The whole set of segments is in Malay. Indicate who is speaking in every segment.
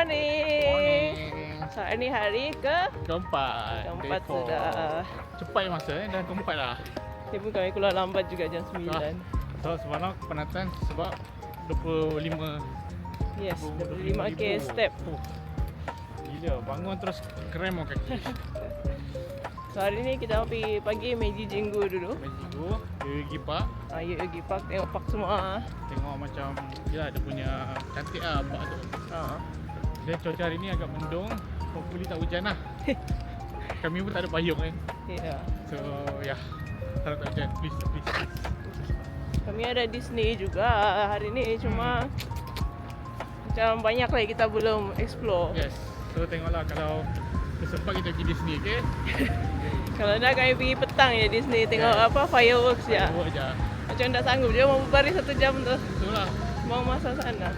Speaker 1: Morning.
Speaker 2: Hari ni hari
Speaker 1: Keempat.
Speaker 2: keempat
Speaker 1: Day 4.
Speaker 2: sudah.
Speaker 1: Cepat masa dah keempat dah.
Speaker 2: Dia pun kami keluar lambat juga jam 9.
Speaker 1: So semalam kepenatan sebab 25
Speaker 2: Yes, 25k step.
Speaker 1: Gila, bangun terus krem kaki.
Speaker 2: So hari ni kita pergi pagi Meiji Jingu dulu.
Speaker 1: Minggu, Yoyogi Park.
Speaker 2: Yoyogi Park, tengok park semua.
Speaker 1: Tengok macam, ya dia punya cantik lah park tu. Dia cuaca hari ni agak mendung. Hopefully tak hujan lah. Kami pun tak ada payung kan.
Speaker 2: Yeah.
Speaker 1: So harap tak hujan, please.
Speaker 2: Kami ada Disney juga hari ni, cuma macam banyak lagi kita belum explore.
Speaker 1: Yes, so tengoklah kalau sempat kita pergi Disney, okay?
Speaker 2: Kalau nak kami pergi petang je Disney, tengok fireworks je.
Speaker 1: Fireworks je.
Speaker 2: Macam tak sanggup je mau berbaris 1 jam tu.
Speaker 1: Itulah.
Speaker 2: Mau masa sana.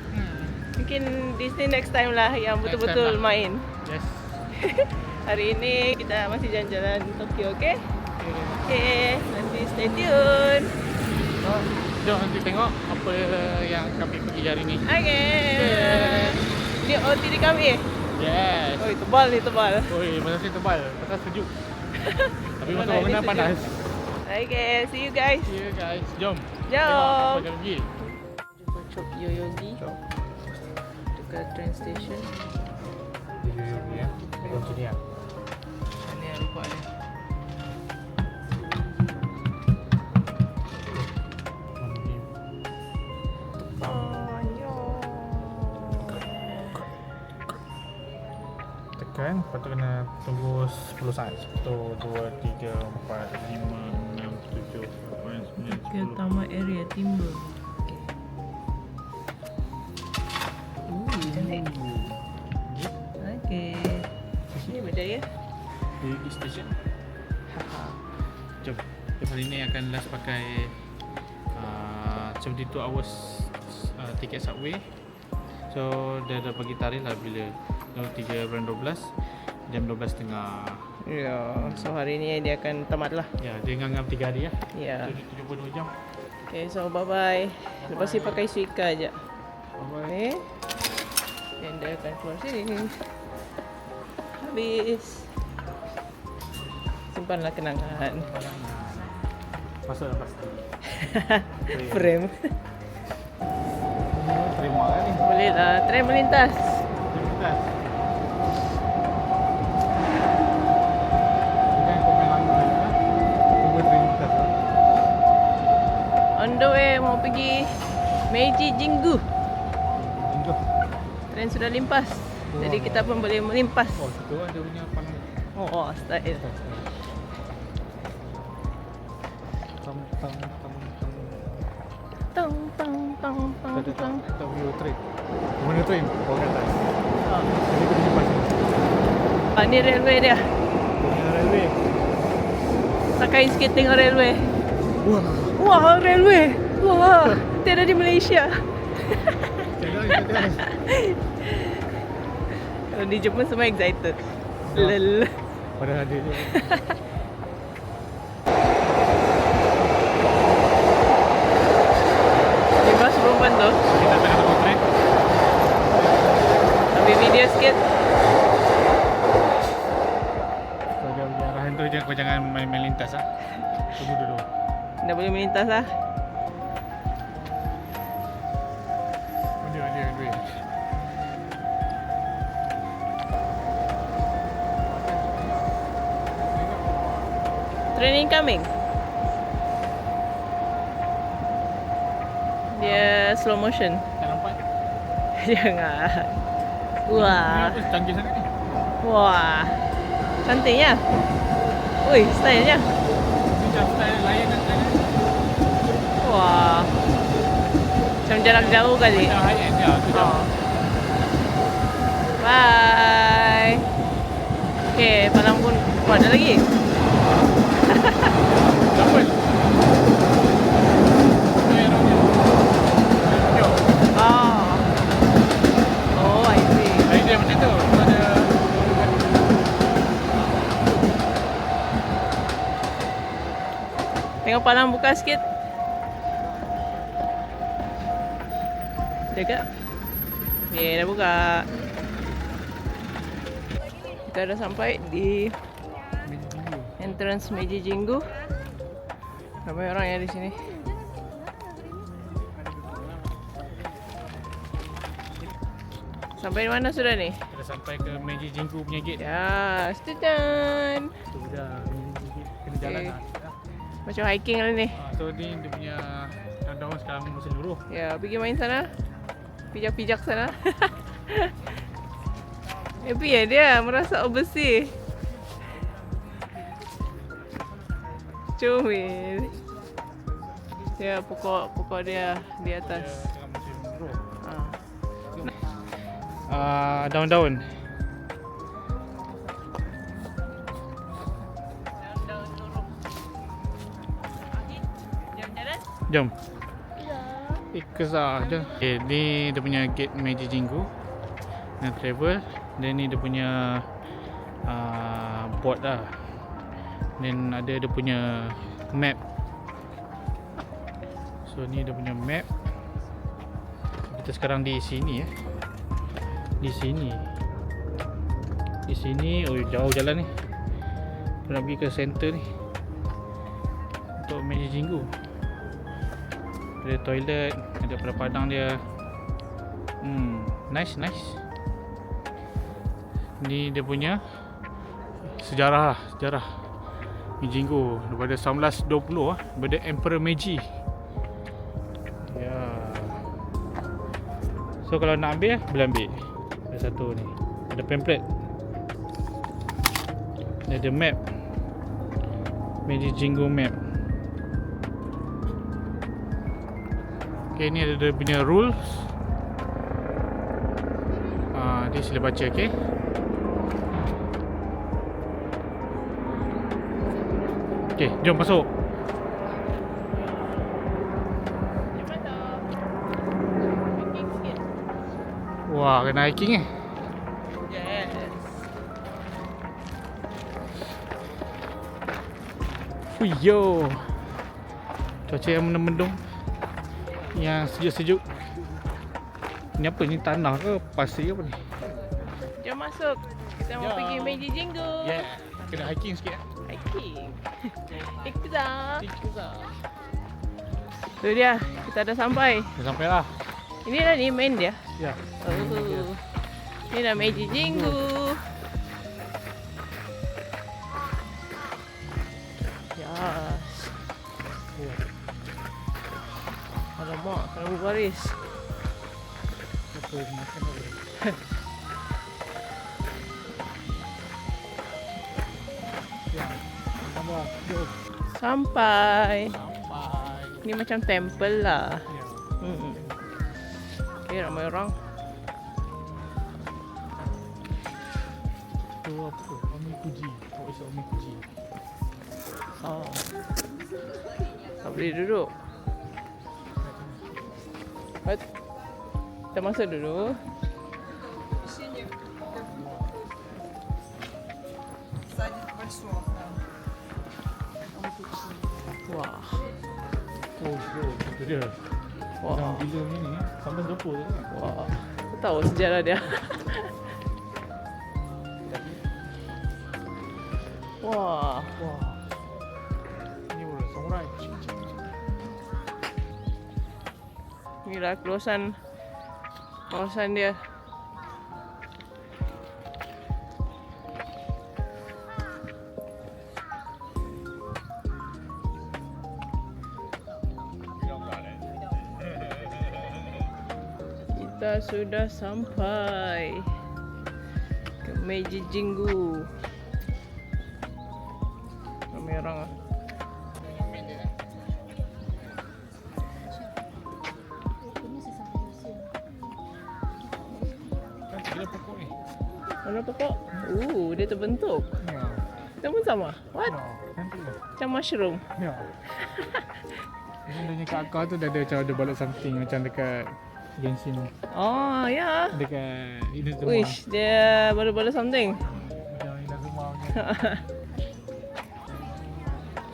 Speaker 2: Mungkin Disney next time lah yang betul-betul main.
Speaker 1: Yes.
Speaker 2: Hari ini kita masih jalan-jalan di Tokyo, okay? Okay, nanti stay tune.
Speaker 1: Jom nanti tengok apa yang kami pergi hari ni.
Speaker 2: Okay. Ni OTD kami.
Speaker 1: Yes.
Speaker 2: Oh, tebal ni, tebal.
Speaker 1: Oi, masih tebal, pasal sejuk. Tapi masa
Speaker 2: Mana
Speaker 1: bangunan
Speaker 2: ni
Speaker 1: panas.
Speaker 2: Okay, see you guys.
Speaker 1: See you guys. Jom.
Speaker 2: Jom.
Speaker 1: Tengok apa kami pergi.
Speaker 2: Jumpa Chok Yoyogi dekat train station.
Speaker 1: Ya. Tengok sini ya.
Speaker 2: Ini yang lupa ni.
Speaker 1: Tekan, lepas tu kena tunggu 10 saat. 1, 2, 3, 4, 5, 6, 7, 8, 9, 10.
Speaker 2: Ke Taman Area Timber. Cantik. Okay. Ini berjaya.
Speaker 1: Di station. Jom. Hari ni akan last pakai 72 hours tiket subway. So dia dah bagi tarikh lah bila 3 bulan 12 jam 12.30.
Speaker 2: Ya, so hari ni dia akan tamat lah.
Speaker 1: Ya, dia ngam 3 hari ya.
Speaker 2: Ya.
Speaker 1: 72 jam.
Speaker 2: Okay, so bye-bye. Lepas ni pakai suika je.
Speaker 1: Bye-bye.
Speaker 2: Okay. Dan dia akan keluar sini. Habis. Simpanlah kenangan.
Speaker 1: Masuk dah pasti.
Speaker 2: Frame.
Speaker 1: Terima kan ni.
Speaker 2: Boleh lah, tren melintas.
Speaker 1: Terima. Jangan komen lama ya. Tunggu terima.
Speaker 2: On the way mau pergi Meiji Jingu.
Speaker 1: Tunggu.
Speaker 2: Tren sudah limpas. Jadi kita pun boleh melimpas.
Speaker 1: Oh, situ ada punya panel.
Speaker 2: Oh, style.
Speaker 1: Tang.
Speaker 2: Tang tang tang tang tang.
Speaker 1: Kita view train. Mana train? Oh, kat atas.
Speaker 2: Oh.
Speaker 1: Jadi kita jumpa sini.
Speaker 2: Ni railway dia.
Speaker 1: Punya railway.
Speaker 2: Sakai sikit tengok railway.
Speaker 1: Wah.
Speaker 2: Wah, railway. Wah, tiada di Malaysia.
Speaker 1: Jangan.
Speaker 2: Kalau di Jepun semua excited. Lel.
Speaker 1: Padahal dia je.
Speaker 2: Di bas perempuan tu.
Speaker 1: Kita tengah tunggu train.
Speaker 2: Ambil video sikit.
Speaker 1: So, dia punya arahan tu kau jangan main-main lintas ah. Tunggu dulu.
Speaker 2: Dah boleh melintas lah.
Speaker 1: Dia.
Speaker 2: Train incoming. Dia slow motion.
Speaker 1: Tak nampak ke?
Speaker 2: Jangan. Wah.
Speaker 1: Kenapa canggih sangat ni?
Speaker 2: Wah. Cantiknya. Ui, stylenya.
Speaker 1: Ni macam style layan dan style lain.
Speaker 2: Wah. Macam jarak jauh kali.
Speaker 1: Macam high end ya, tu jauh.
Speaker 2: Bye. Okay, Palang pun. Wah, ada lagi.
Speaker 1: Double.
Speaker 2: Oh, I see.
Speaker 1: Dia macam tu. Ada
Speaker 2: Tengok Palang buka sikit. Jaga. Dah buka. Kita dah sampai di entrance Meiji Jingu. Ramai orang ya di sini. Sampai di mana sudah nih?
Speaker 1: Kita sampai ke Meiji Jingu punya gate.
Speaker 2: Ya, setuju.
Speaker 1: Tu dah kena jalan
Speaker 2: Okay.
Speaker 1: lah.
Speaker 2: Macam hiking lah ni.
Speaker 1: So ni dia punya daun-daun sekarang menyeluruh.
Speaker 2: Ya, pergi main sana. Pijak-pijak sana. Happy ya dia, merasa overseas. Comel. Ya, pokok dia di atas.
Speaker 1: Dia tengah menyeluruh.
Speaker 2: Ah.
Speaker 1: Daun-daun.
Speaker 2: Jalan-jalan?
Speaker 1: Jom. Kesah je. Okay, ni dia punya gate Meiji Jingu. Nak travel. Dan ni dia punya board lah. Dan ada dia punya map. So ni dia punya map. Kita sekarang di sini Di sini. Di sini, oh jauh jalan ni. Kita nak pergi ke center ni. Untuk Meiji Jingu. Ada toilet, ada padang dia. Nice. Ni dia punya sejarah Meiji Jingu daripada 1920 daripada Emperor Meiji. Ya. So kalau nak ambil, boleh ambil. Ada satu ni. Ada pamphlet. Ada map. Meiji Jingu map. Okay, ni ada dia punya rules. Dia sila baca, okay. Okay, jom masuk.
Speaker 2: Cepat tau. Hiking sikit.
Speaker 1: Wah, kena hiking
Speaker 2: Yes.
Speaker 1: Fuyo. Cuaca yang mendung-mendung. Yang sejuk-sejuk. Ni apa ni, tanah ke pasir ke apa ni?
Speaker 2: Jom masuk. Kita mau
Speaker 1: Jom.
Speaker 2: pergi Meiji Jingu.
Speaker 1: Yeah, kena hiking sikit.
Speaker 2: Hiking. Ikza.
Speaker 1: Ikza.
Speaker 2: Tu dia, kita dah sampai.
Speaker 1: Dah sampai lah.
Speaker 2: Ini dah ni main dia.
Speaker 1: Ya.
Speaker 2: Oh. Ini dah Meiji Jingu. Yes. Alamak, kena berbaris.
Speaker 1: Apa makan apa? Ya. Tambah. Jom.
Speaker 2: Sampai.
Speaker 1: Sampai.
Speaker 2: Ni macam temple lah.
Speaker 1: Ya.
Speaker 2: Okay, ramai orang.
Speaker 1: Tu apa? Omikuji. Oh, it's Omikuji.
Speaker 2: Oh. Tak boleh duduk. What? Kita masuk dulu. Wah.
Speaker 1: Oh, itu dia.
Speaker 2: Wah.
Speaker 1: Dalam bila ni sampai dapur tu kan.
Speaker 2: Wah. Aku tahu sejarah dia. Wah.
Speaker 1: Wah. Ni orang samurai.
Speaker 2: Inilah kawasan dia. Kita sudah sampai ke Meiji Jingu. Ramai orang ah.
Speaker 1: Kan segala pokok ni.
Speaker 2: Mana pokok? Dia terbentuk.
Speaker 1: Ya.
Speaker 2: Kita pun sama. What?
Speaker 1: Cantik lah.
Speaker 2: Macam mushroom.
Speaker 1: Ya. Sebenarnya kat akar tu dah ada macam ada balut something macam dekat Genshin,
Speaker 2: Oh, ya.
Speaker 1: dekat Inazuma.
Speaker 2: Wish, dia baru-baru something.
Speaker 1: Macam Inazuma punya.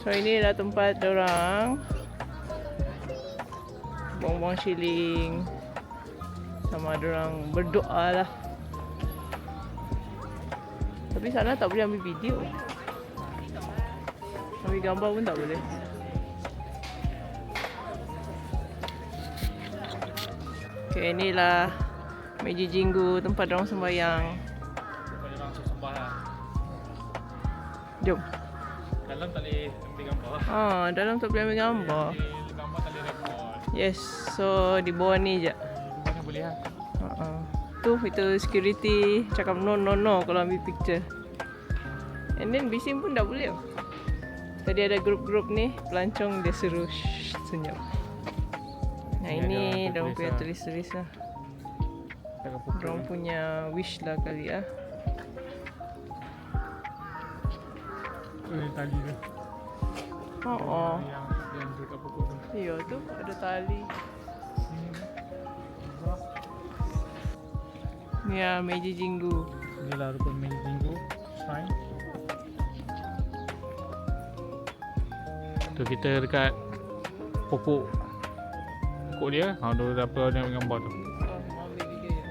Speaker 2: So, ini adalah tempat dorang buang-buang shilling. Sama dorang berdoa lah. Tapi sana tak boleh ambil video. Ambil gambar pun tak boleh. Okay, inilah Meiji Jinggu, tempat orang sembahyang.
Speaker 1: Tempat orang sembah lah.
Speaker 2: Jom.
Speaker 1: Dalam tak boleh ambil gambar.
Speaker 2: Dalam tak boleh ambil gambar.
Speaker 1: Gambar tak boleh record.
Speaker 2: Yes, so di bawah ni je.
Speaker 1: Mana boleh lah.
Speaker 2: Tu itu security cakap no kalau ambil picture. And then bising pun tak boleh. Tadi ada grup-grup ni pelancong dia suruh senyap. Nah
Speaker 1: Ya,
Speaker 2: ini
Speaker 1: dia
Speaker 2: dia
Speaker 1: orang
Speaker 2: punya
Speaker 1: tulis
Speaker 2: tulis lah.
Speaker 1: Takkan pukul.
Speaker 2: Dia punya wish lah kali ah.
Speaker 1: Tali tu.
Speaker 2: Oh.
Speaker 1: Yang dekat pokok tu.
Speaker 2: Ya tu ada tali. Ni ya Meiji Jinggu.
Speaker 1: Inilah rupa Meiji Jinggu shrine. Tu kita dekat pokok dia. Ha, ada apa nak gambar tu.
Speaker 2: Ambil video je.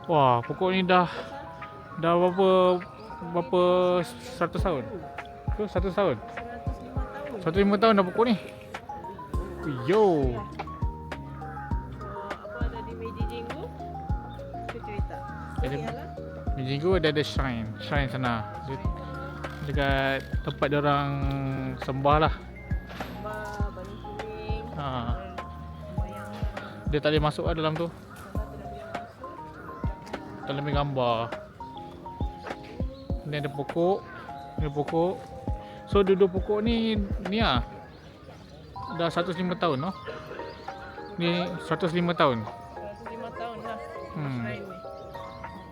Speaker 1: Wah, pokok ni dah berapa 100 tahun? Ke 100 tahun? 105 tahun dah pokok ni. Yo.
Speaker 2: Apa ada di Meiji Jinggu? Kita cerita.
Speaker 1: Ada Meiji Jinggu ada shrine sana. Dekat tempat dia orang sembah lah.
Speaker 2: Sembah, Bani Kuning.
Speaker 1: Ha.
Speaker 2: Sembahyang.
Speaker 1: Dia tak boleh masuk lah dalam tu. Tak boleh ambil gambar. Ni ada pokok. Ni pokok. So duduk pokok ni lah. Dah 105 tahun no? Ni 105 tahun.
Speaker 2: 105 tahun lah.
Speaker 1: Hmm.
Speaker 2: Shrine ni.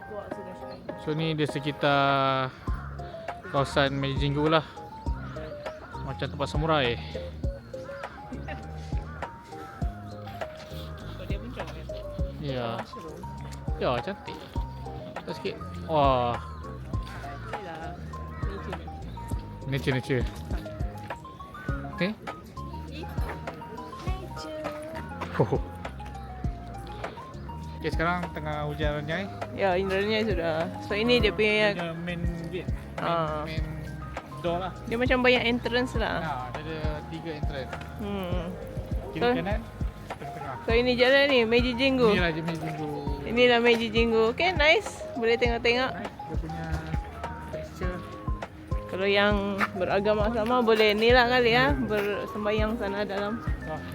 Speaker 2: Kuat sudah shrine.
Speaker 1: So ni dia sekitar kawasan Meiji Jinggu lah. Macam tempat samurai.
Speaker 2: Kau dia pun comel.
Speaker 1: Ya.
Speaker 2: Mushroom.
Speaker 1: Ya, cantik. Tak sikit. Wah,
Speaker 2: Inilah
Speaker 1: nature. Okay. Oh. Okay, sekarang tengah hujan ranjai.
Speaker 2: Ya, indranya sudah. So ini dia punya
Speaker 1: Punya main gate.
Speaker 2: Ah.
Speaker 1: Main door lah.
Speaker 2: dia macam banyak entrance lah.
Speaker 1: Nah, dia ada 3 entrance. Kiri
Speaker 2: So-
Speaker 1: kanan, tengah-tengah.
Speaker 2: So ini jalan ni Meiji Jinggu.
Speaker 1: Inilah je Meiji Jinggu.
Speaker 2: Inilah Meiji Jinggu. Okay, nice. Boleh tengok-tengok.
Speaker 1: Dia punya texture.
Speaker 2: Kalau yang beragama sama boleh ni lah kali ya, bersembahyang sana dalam.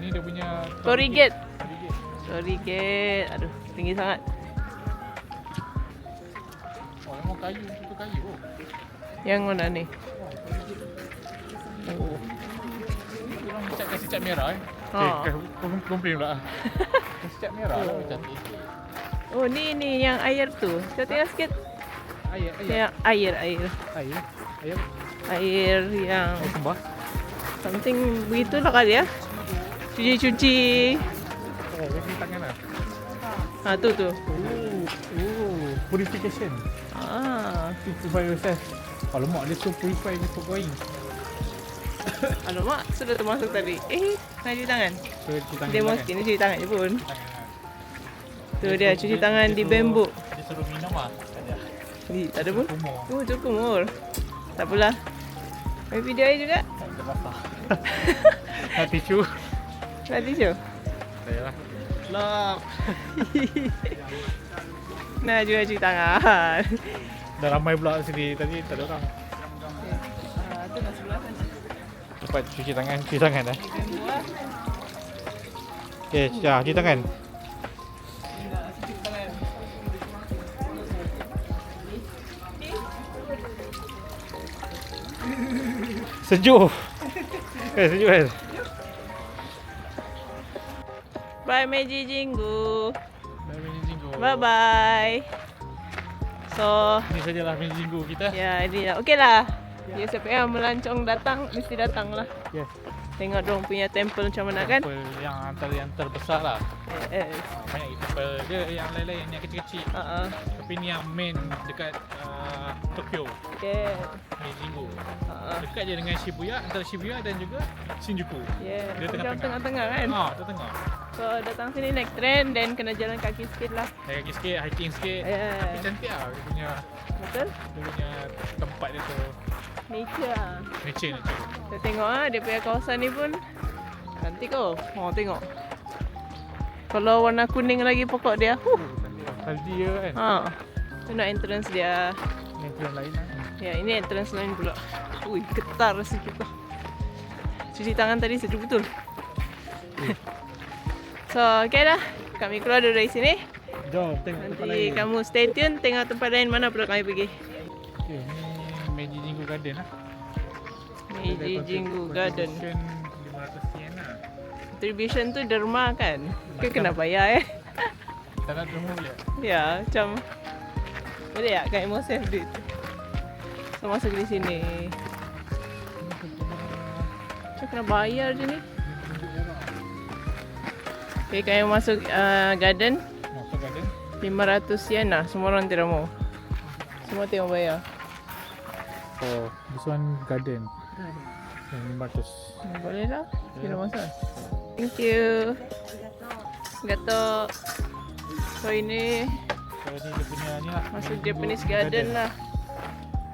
Speaker 1: Ni dia punya
Speaker 2: Torii Gate.
Speaker 1: Torii Gate.
Speaker 2: Torii Gate. Aduh, tinggi sangat.
Speaker 1: Oh, memang kayu, itu kayu. Oh.
Speaker 2: Yang mana ni?
Speaker 1: Oh. Orang kasi cat merah eh.
Speaker 2: Ha.
Speaker 1: Komplain pula. Kasi cat merah lah cantik.
Speaker 2: Oh, ni yang air tu. Kita tengok sikit.
Speaker 1: Air.
Speaker 2: Yang air. Air yang
Speaker 1: Oh, sembah.
Speaker 2: something begitulah kali ya. Cuci-cuci.
Speaker 1: Oh, cuci tangan lah.
Speaker 2: Tu.
Speaker 1: Purification. Purify yourself. Alamak, dia so purify before going.
Speaker 2: Alamak, sudah termasuk tadi. Nak cuci tangan.
Speaker 1: So, cuci tangan.
Speaker 2: Dia mesti ni cuci tangan je pun.
Speaker 1: Tangan.
Speaker 2: Tu dia cuci tangan di bambu.
Speaker 1: Dia suruh minum lah.
Speaker 2: Tak ada pun.
Speaker 1: Kumur.
Speaker 2: Oh, cukup kumur. Tak apalah. Ambil video air juga.
Speaker 1: Tak basah. Nak tisu.
Speaker 2: Nak tisu.
Speaker 1: Saya lah. Lap.
Speaker 2: Nak juga cuci tangan.
Speaker 1: Dah ramai pula sini. Tadi tak ada orang.
Speaker 2: Tu nak sebelah sana.
Speaker 1: Cepat cuci tangan dah. Okay, cuci tangan. Sejuk. Sejuk kan?
Speaker 2: Bye Meiji Jinggu.
Speaker 1: Dah Meiji Jinggu.
Speaker 2: Bye bye. So,
Speaker 1: Ini sajalah Meiji Jinggu kita.
Speaker 2: ya ini lah. Okey lah. Ya, siapa yang melancong datang mesti datang lah.
Speaker 1: Yes.
Speaker 2: Tengok dong punya temple macam mana kan?
Speaker 1: Temple yang antara yang terbesar lah.
Speaker 2: Yes.
Speaker 1: Banyak temple dia yang lain-lain yang kecil-kecil. Tapi ni yang main dekat Tokyo.
Speaker 2: Okay.
Speaker 1: Meiji Jinggu. Dekat je dengan Shibuya, antara Shibuya dan juga Shinjuku.
Speaker 2: Yeah.
Speaker 1: Dia
Speaker 2: Macam
Speaker 1: tengah-tengah.
Speaker 2: tengah-tengah kan?
Speaker 1: Dia tengah.
Speaker 2: So datang sini naik train dan kena jalan kaki sikit lah.
Speaker 1: Naik kaki sikit, hiking sikit.
Speaker 2: Yeah.
Speaker 1: Tapi cantik lah dia punya,
Speaker 2: Betul?
Speaker 1: dia punya tempat dia tu.
Speaker 2: Nature lah.
Speaker 1: Nature.
Speaker 2: Kita tengok dia punya kawasan ni pun cantik kau. Oh tengok. Kalau warna kuning lagi pokok dia.
Speaker 1: Salji je kan.
Speaker 2: Ha. Tu nak entrance dia.
Speaker 1: Yang tu yang lain lah.
Speaker 2: Ya, ini entrance lain pula. Ui, getar sikit lah. Cuci tangan tadi sejuk betul. So, okay lah. Kami keluar dari sini.
Speaker 1: Jom tengok tempat
Speaker 2: Nanti
Speaker 1: lain.
Speaker 2: kamu stay tune tengok tempat lain mana pula kami pergi.
Speaker 1: Okay, ni Meiji Jingu Garden lah.
Speaker 2: Meiji Jingu Garden.
Speaker 1: Contribution 500 yen lah.
Speaker 2: Contribution tu derma kan? Ke kena bayar
Speaker 1: Tak nak derma boleh?
Speaker 2: Ya, macam boleh tak kami mau save duit? So masuk di sini. Macam kena bayar je ni. Okay, kami masuk garden.
Speaker 1: Masuk garden.
Speaker 2: 500 yen lah. Semua orang tidak mau. Semua tengok bayar.
Speaker 1: Oh, this one garden. Yang 500.
Speaker 2: Boleh lah. Tidak masalah. Thank you. Gato. So ini
Speaker 1: So ni dia punya ni lah.
Speaker 2: masuk
Speaker 1: Meiji
Speaker 2: Japanese
Speaker 1: Jingu
Speaker 2: garden lah.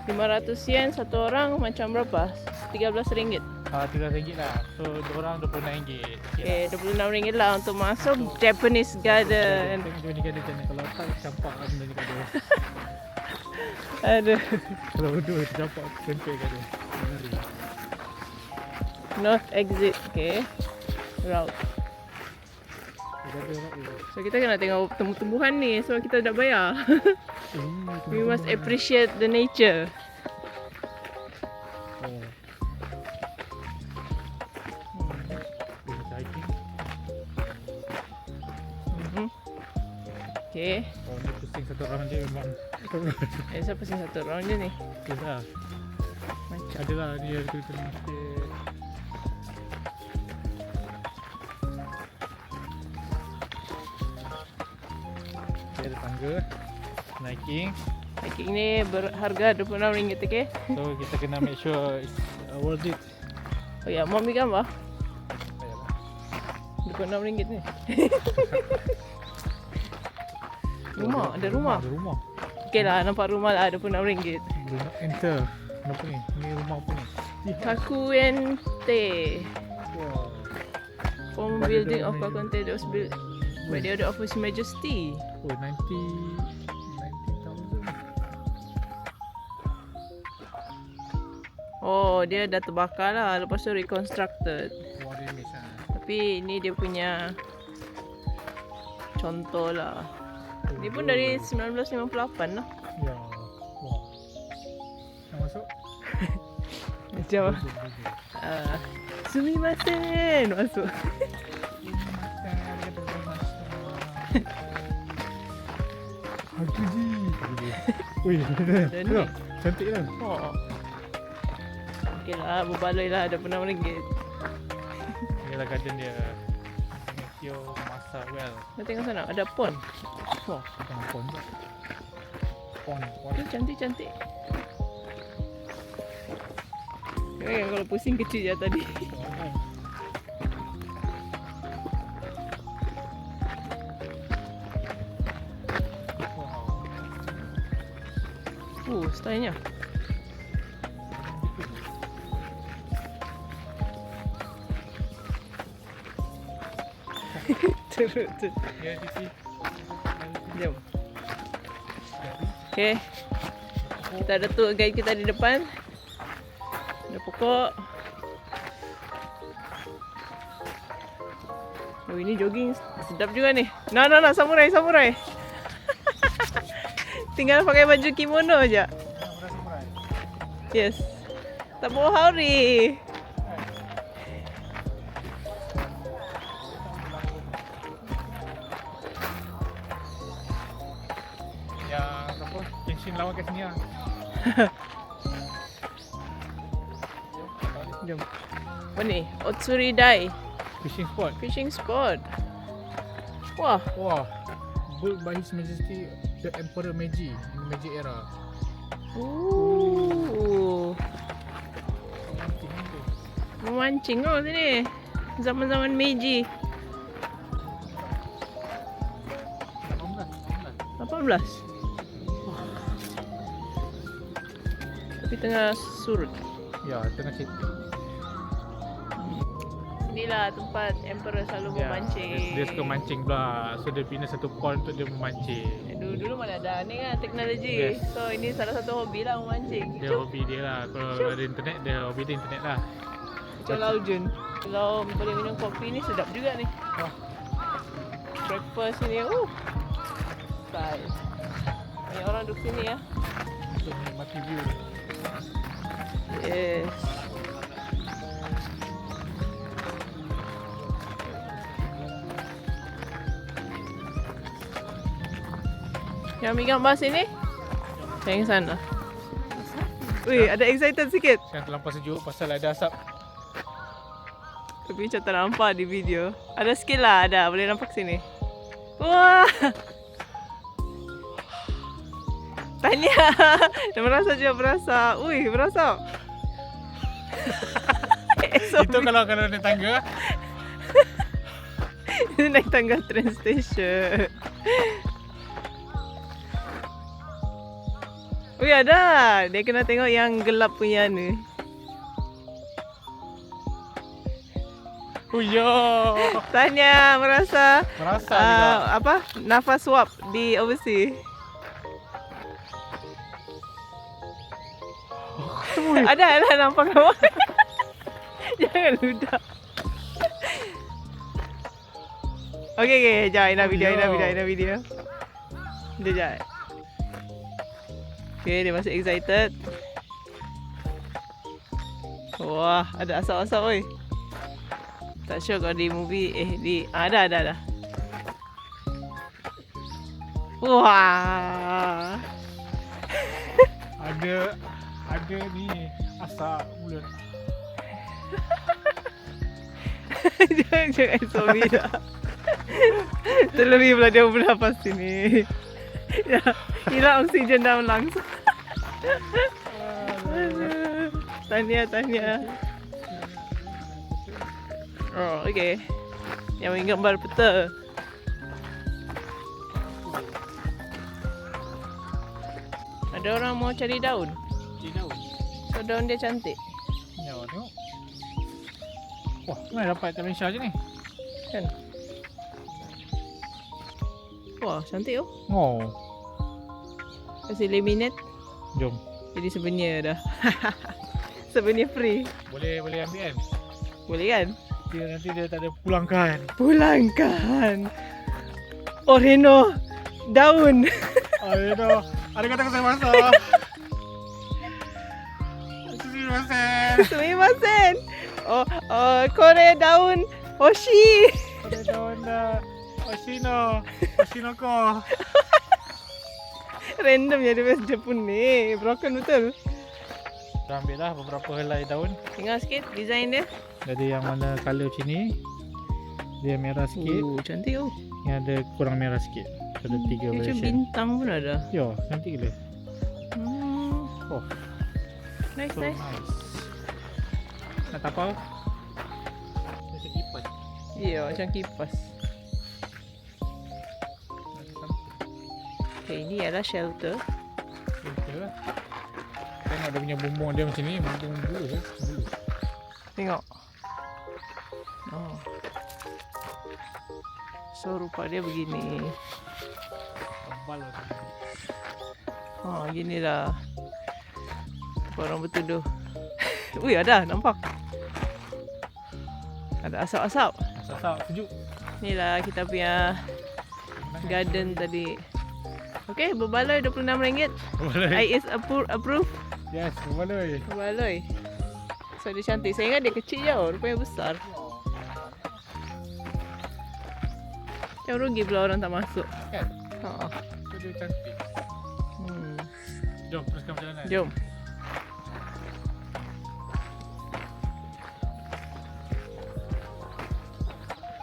Speaker 2: 500 yen satu orang macam berapa? 13 ringgit.
Speaker 1: RM13 lah. So dua orang RM26.
Speaker 2: Okay, RM26 lah untuk masuk Japanese garden.
Speaker 1: Tengok Japanese garden macam ni. Kalau tak campak lah benda ni kat dia.
Speaker 2: Aduh.
Speaker 1: Kalau bodoh campak kempel kat dia. Ngeri.
Speaker 2: North exit. Okay. Route. So kita kena tengok tumbuh-tumbuhan ni. So kita dah bayar. We must appreciate the nature.
Speaker 1: Oh. Hiking.
Speaker 2: Okay.
Speaker 1: Oh ni pusing satu orang je memang.
Speaker 2: Saya pusing satu round je ni.
Speaker 1: Yes lah.
Speaker 2: Macam.
Speaker 1: Ada lah dia tu sikit. Dia ada tangga. Naiking.
Speaker 2: Hiking ni berharga RM26, okay?
Speaker 1: So kita kena make sure it's worth it.
Speaker 2: Oh ya, mau ambil gambar?
Speaker 1: Ayolah.
Speaker 2: RM26 ni. Rumah, ada rumah.
Speaker 1: Ada rumah.
Speaker 2: Okay lah, nampak rumah lah RM26.
Speaker 1: Belum enter. Kenapa ni? Ni rumah apa ni?
Speaker 2: Kakuyente.
Speaker 1: Wow.
Speaker 2: Former
Speaker 1: By the
Speaker 2: building of
Speaker 1: Roman-
Speaker 2: Kakuyente that was built by the order of His Majesty.
Speaker 1: Oh 19,000.
Speaker 2: Oh, dia dah terbakar lah. Lepas tu reconstructed.
Speaker 1: Wah dia ni sana.
Speaker 2: Tapi ni dia punya contoh lah. Ni pun dari 1958 lah.
Speaker 1: Ya. Wah. Nak masuk?
Speaker 2: Macam sumimasen masuk.
Speaker 1: Hakuji. Wih, tengok. Cantik kan?
Speaker 2: Oh. Okey lah, berbaloi lah ada RM6.
Speaker 1: Inilah garden dia. Meteor Masa well.
Speaker 2: Kita tengok sana, ada pond.
Speaker 1: Wah, tengok pond tu. Pond.
Speaker 2: Cantik-cantik. Kan kalau pusing kecil je tadi. Stylenya. Teruk tu.
Speaker 1: Ya, Titi.
Speaker 2: Jom. Okay. Kita ada tu guide kita di depan. Ada pokok. Oh, ini jogging sedap juga nih. No, samurai. Tinggal pakai baju kimono aja. Yes. Tak bawa hari.
Speaker 1: Yang apa? Kenshin lawan kat sini lah.
Speaker 2: Jom. Apa ni? Otsuri Dai
Speaker 1: Fishing spot.
Speaker 2: Fishing spot. Wah,
Speaker 1: Wah. Built by His Majesty the Emperor Meiji in the Meiji era.
Speaker 2: Memancing oh sini. Zaman-zaman Meiji. 14. Tapi tengah surut.
Speaker 1: Ya, tengah cerita.
Speaker 2: Inilah tempat Emperor selalu memancing.
Speaker 1: Dia suka mancing pula. So dia bina satu pond untuk dia memancing.
Speaker 2: Dulu mana ada ni kan teknologi.
Speaker 1: Yes.
Speaker 2: So ini salah satu hobi lah memancing.
Speaker 1: Dia hobi dia lah. Kalau ada internet, dia hobi dia internet lah.
Speaker 2: Macam Laujun. Kalau boleh minum kopi ni sedap juga ni.
Speaker 1: Wah.
Speaker 2: Breakfast ni. Style. Banyak orang duduk sini ya.
Speaker 1: Untuk menikmati view.
Speaker 2: Yes. Yang ambil gambar sini? Yang sana. Wih, ada excited sikit.
Speaker 1: Sekarang terlampau sejuk pasal ada asap.
Speaker 2: Tapi macam tak nampak di video. Ada skill lah, ada. Boleh nampak sini. Wah! Tanya! Dah merasa juga berasa. Ui, berasa.
Speaker 1: Itu kalau naik tangga.
Speaker 2: Naik tangga train station. Ui, ada. Dia kena tengok yang gelap punya ni.
Speaker 1: Huyo.
Speaker 2: Tanya merasa
Speaker 1: Juga.
Speaker 2: apa? Nafas swab di overseas. Ada lah nampak awak. Jangan ludah. Okey, jap, ina video. Dia jap. Okey, dia masih excited. Wah, ada asap-asap oi. Tak sure kalau di movie ada. Wah.
Speaker 1: Ada ni asap mulut.
Speaker 2: Jangan sorry dah. Terlebih pula dia bernafas sini. Ya, hilang oksigen dalam langsung. Tanya. Oh, okey. Yang ingat gambar peta. Ada orang mau cari daun. So daun dia cantik.
Speaker 1: Ya, tengok. Wah, mana dapat kat Malaysia je ni?
Speaker 2: Kan? Wah, cantik oh.
Speaker 1: Oh,
Speaker 2: Kasih laminate.
Speaker 1: jom.
Speaker 2: Jadi souvenir dah. Souvenir free.
Speaker 1: Boleh ambil kan?
Speaker 2: Boleh kan?
Speaker 1: Nanti dia tak ada pulangkan.
Speaker 2: Pulangkan. Oh Reno, daun.
Speaker 1: Ayo, ada kata saya masa.
Speaker 2: Sumimasen. Kore daun Hoshi.
Speaker 1: Ada daun Oshino ko.
Speaker 2: Random ya dia bahasa Jepun ni. Broken betul.
Speaker 1: Dah ambil dah beberapa helai daun.
Speaker 2: Tengok sikit design dia.
Speaker 1: Jadi yang mana colour macam ni, dia merah sikit.
Speaker 2: Cantik oh.
Speaker 1: Yang ada kurang merah sikit. Ada 3
Speaker 2: Dia macam
Speaker 1: version.
Speaker 2: bintang pun ada.
Speaker 1: Ya, cantik gila. Oh,
Speaker 2: Nice.
Speaker 1: nice. Nak tapau? Macam kipas.
Speaker 2: Ya, macam kipas. Okay, ini adalah shelter.
Speaker 1: Betul lah. Tengok dia punya bumbung dia macam ni. Bumbung bulu ke? Bulu.
Speaker 2: Tengok. Oh. So rupa dia begini.
Speaker 1: Tebal lah.
Speaker 2: Ha, ginilah. Orang bertuduh. Ui, ada, nampak. Ada asap-asap.
Speaker 1: Asap sejuk.
Speaker 2: Inilah kita punya garden tadi. Okey, berbaloi RM26.
Speaker 1: Boleh.
Speaker 2: I is approved.
Speaker 1: Yes, boleh.
Speaker 2: Berbaloi. So dia cantik. Saya ingat dia kecil je, rupanya besar. Macam rugi pula orang tak masuk.
Speaker 1: Kan?
Speaker 2: Ha.
Speaker 1: So dia cantik. Jom, teruskan perjalanan.
Speaker 2: Jom.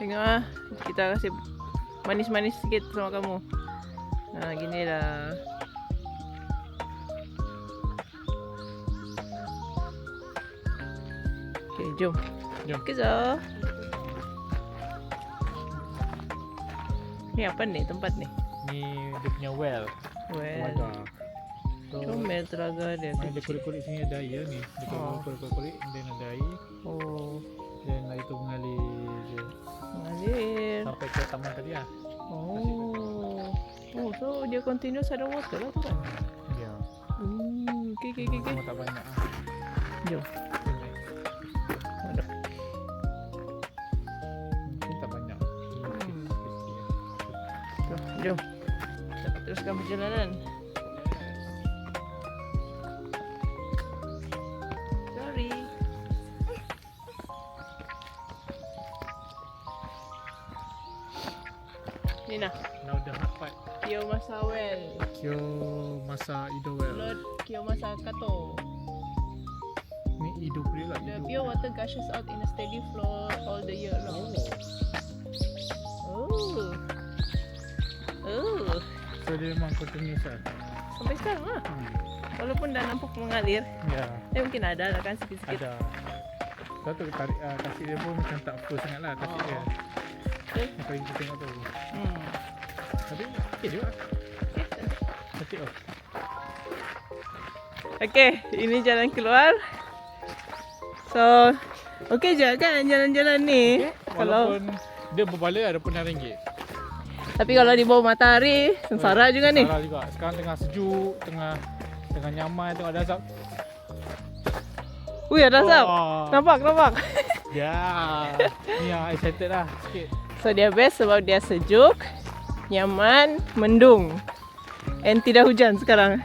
Speaker 2: Tengok ah, kita kasih manis-manis sikit sama kamu. Nah, ginilah. Okay, jom.
Speaker 1: Jom.
Speaker 2: Kejar. Ni apa ni tempat ni?
Speaker 1: Ni dia punya well.
Speaker 2: Well,
Speaker 1: Telaga. So,
Speaker 2: comel telaga dia
Speaker 1: mana dia
Speaker 2: kecil.
Speaker 1: kulit-kulit sini ada air ni. Dia kulit-kulit then ada air.
Speaker 2: Oh,
Speaker 1: Then air tu mengalir je.
Speaker 2: mengalir.
Speaker 1: Sampai ke taman tadi lah.
Speaker 2: Oh. Oh, so dia continuous ada water lah tu kan?
Speaker 1: Ya.
Speaker 2: Okay.
Speaker 1: Cuma tak banyak lah.
Speaker 2: Jom.
Speaker 1: Mungkin tak banyak.
Speaker 2: So, jom. Kita teruskan perjalanan. Sorry. Ni nah,
Speaker 1: Now the hard part.
Speaker 2: Kio Masa Well.
Speaker 1: Kyo masa Ido well.
Speaker 2: Lord Kio Masa Kato.
Speaker 1: Ni Ido pula lah.
Speaker 2: The
Speaker 1: Ido.
Speaker 2: pure water gushes out in a steady flow all the year long. Oh. Oh.
Speaker 1: So dia memang continuous lah.
Speaker 2: Sampai sekarang lah. Walaupun dah nampak mengalir,
Speaker 1: Ya.
Speaker 2: mungkin ada lah kan sikit-sikit.
Speaker 1: Ada. Lepas tu tarik kasih dia pun macam tak full sangat lah kasih dia.
Speaker 2: Betul?
Speaker 1: Yang paling kita tengok tu.
Speaker 2: Hmm.
Speaker 1: Tapi okey juga.
Speaker 2: Okay, cantik.
Speaker 1: Cantik oh.
Speaker 2: Okay, ini jalan keluar. So, okey je kan jalan-jalan ni. Kalau
Speaker 1: Walaupun dia berbalik ada pun RM6.
Speaker 2: tapi kalau di bawah matahari, sengsara juga ni.
Speaker 1: Sengsara juga. Sekarang tengah sejuk, tengah nyaman tengok ada asap.
Speaker 2: Ui, ada asap.
Speaker 1: Wah.
Speaker 2: Nampak.
Speaker 1: Ya. Ni yang excited lah sikit.
Speaker 2: So, dia best sebab dia sejuk, nyaman, mendung. And tidak hujan sekarang.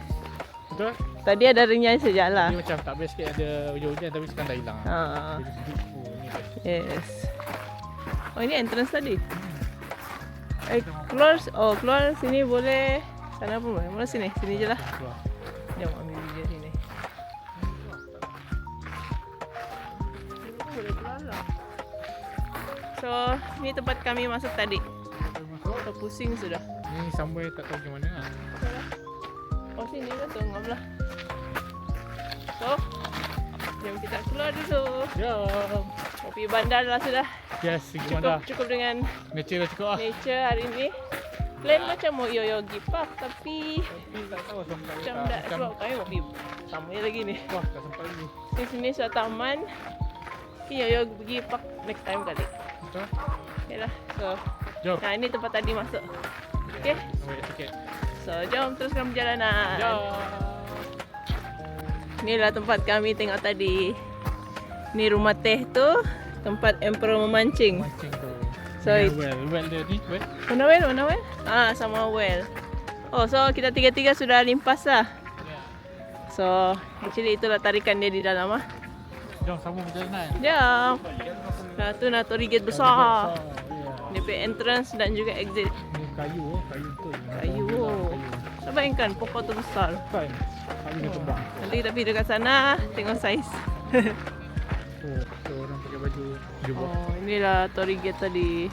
Speaker 1: Betul?
Speaker 2: Tadi ada renyai sejak lah.
Speaker 1: Dia macam tak best sikit ada hujan-hujan tapi sekarang dah hilang.
Speaker 2: Ha.
Speaker 1: Jadi sejuk. Oh, ni best.
Speaker 2: Yes. Oh, ini entrance tadi. Keluar sini boleh. Sana pun boleh. Mula sini je lah.
Speaker 1: Keluar.
Speaker 2: Jom ambil video sini. Boleh keluar lah. So, ni tempat kami masuk tadi.
Speaker 1: Masuk.
Speaker 2: So, pusing sudah.
Speaker 1: Ni somewhere tak tahu ke mana lah.
Speaker 2: Oh, sini ke tu? Ngablah. So, jom kita keluar dulu.
Speaker 1: Jom.
Speaker 2: Kopi bandar lah sudah.
Speaker 1: Yes, gimana?
Speaker 2: Cukup dengan
Speaker 1: Nature dah cukup lah.
Speaker 2: nature hari ni. Plan macam mau yoyogi park tapi
Speaker 1: Tapi tak tahu sampai
Speaker 2: macam tak sebab kami mau pergi sama lagi ni.
Speaker 1: Wah, tak sempat lagi.
Speaker 2: Di sini suatu taman. Yoyogi park next time kali.
Speaker 1: Betul?
Speaker 2: Okay lah. So,
Speaker 1: Jom.
Speaker 2: nah ini tempat tadi masuk. Okay.
Speaker 1: Ambil tiket.
Speaker 2: So, jom teruskan perjalanan.
Speaker 1: Jom.
Speaker 2: Inilah tempat kami tengok tadi. Ni rumah teh tu. Tempat emperor memancing.
Speaker 1: Mancing tu.
Speaker 2: So,
Speaker 1: Well dia ni, well.
Speaker 2: Mana well? Ah, sama well. Oh, so kita tiga-tiga sudah limpas lah.
Speaker 1: Ya.
Speaker 2: So, actually itulah tarikan dia di dalam ah.
Speaker 1: Jom sambung perjalanan.
Speaker 2: Jom. Nah, tu Natori Gate besar.
Speaker 1: Ya.
Speaker 2: Dia punya entrance dan juga exit.
Speaker 1: Ni kayu betul.
Speaker 2: Kayu. So, bayangkan pokok tu besar.
Speaker 1: Kan. Kayu dia tebang.
Speaker 2: Nanti tapi dekat sana tengok saiz.
Speaker 1: Oh, tu orang pakai baju jubah.
Speaker 2: Oh, inilah Tori Gate tadi.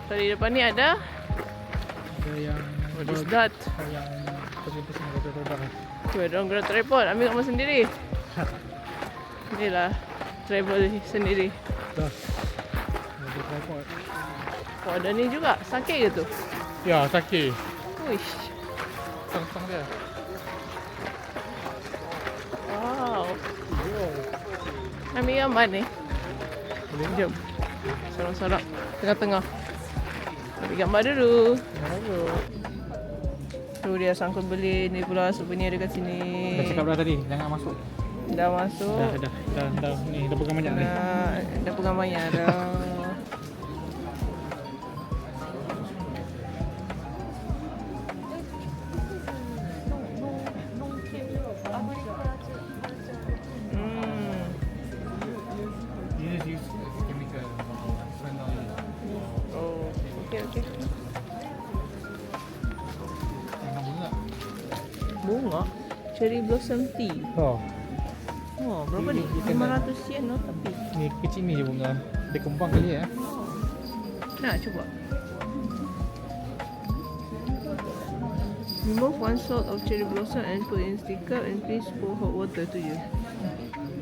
Speaker 2: Tadi depan ni ada.
Speaker 1: Ada yang
Speaker 2: What is that?
Speaker 1: yang pusing-pusing roda-roda.
Speaker 2: Tu ada orang gerak tripod. Ambil kamu sendiri. Inilah travel sendiri.
Speaker 1: Dah. Ada tripod.
Speaker 2: Oh, ada ni juga. Sakit ke tu?
Speaker 1: Ya, sakit.
Speaker 2: Uish.
Speaker 1: Tang-tang dia.
Speaker 2: Wow.
Speaker 1: Oh.
Speaker 2: Ambil gambar ni.
Speaker 1: Boleh
Speaker 2: Jom. Sorok-sorok. Tengah-tengah. Ambil gambar dulu.
Speaker 1: Hello.
Speaker 2: Tu dia sangkut beli ni pula souvenir dekat
Speaker 1: Dah
Speaker 2: sini.
Speaker 1: cakap dah tadi, jangan masuk.
Speaker 2: Dah masuk.
Speaker 1: Dah. Ni dah pegang banyak ni.
Speaker 2: Dah pegang banyak dah.
Speaker 1: Ini use chemical.
Speaker 2: Oh, okey.
Speaker 1: Jangan bunga.
Speaker 2: Bunga cherry blossom tea.
Speaker 1: Oh,
Speaker 2: Oh, berapa ni? 500 yen lah tapi.
Speaker 1: ni kecil ni je bunga. Dia kembang kali ya.
Speaker 2: Nak cuba. Remove one salt of cherry blossom and put in sticker and please pour hot water to you.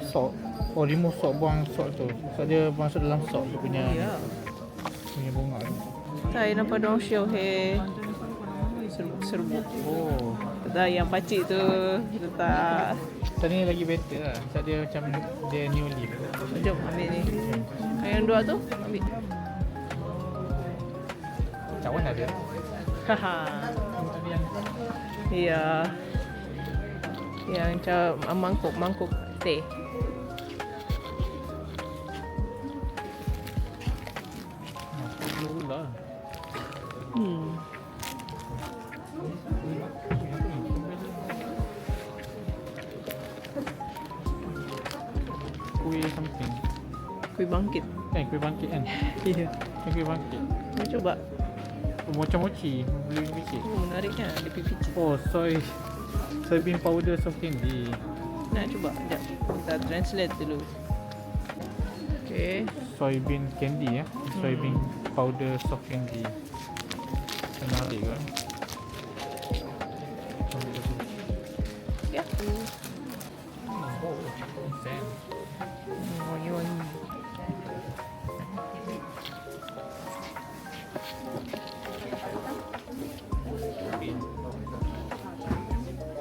Speaker 1: Salt. Oh, remove salt, buang salt tu. Sebab dia masuk dalam salt dia punya
Speaker 2: Ya.
Speaker 1: punya bunga.
Speaker 2: Saya nampak dong show he. serbuk-serbuk.
Speaker 1: Oh.
Speaker 2: Tak, yang pacik tu letak.
Speaker 1: Tadi ni lagi better lah. Sebab dia macam dia new leaf.
Speaker 2: Jom ambil ni. Yang dua tu ambil.
Speaker 1: Cawan ada.
Speaker 2: Haha.
Speaker 1: Tadi yang
Speaker 2: Ya. Yang macam mangkuk teh.
Speaker 1: dulu lah. Kuih something.
Speaker 2: Kuih bangkit.
Speaker 1: Kuih bangkit kan?
Speaker 2: Ya.
Speaker 1: Kuih bangkit.
Speaker 2: Nak coba.
Speaker 1: Mochi beli sikit.
Speaker 2: Oh, menarik kan? Dia pipit.
Speaker 1: Oh, soybean powder soft candy.
Speaker 2: Nak coba. Sekejap. Kita translate dulu. Okay.
Speaker 1: Soybean candy ya. Soybean powder soft candy. Menarik kan?
Speaker 2: Ya.
Speaker 1: Oh, sen.
Speaker 2: Wangi-wangi.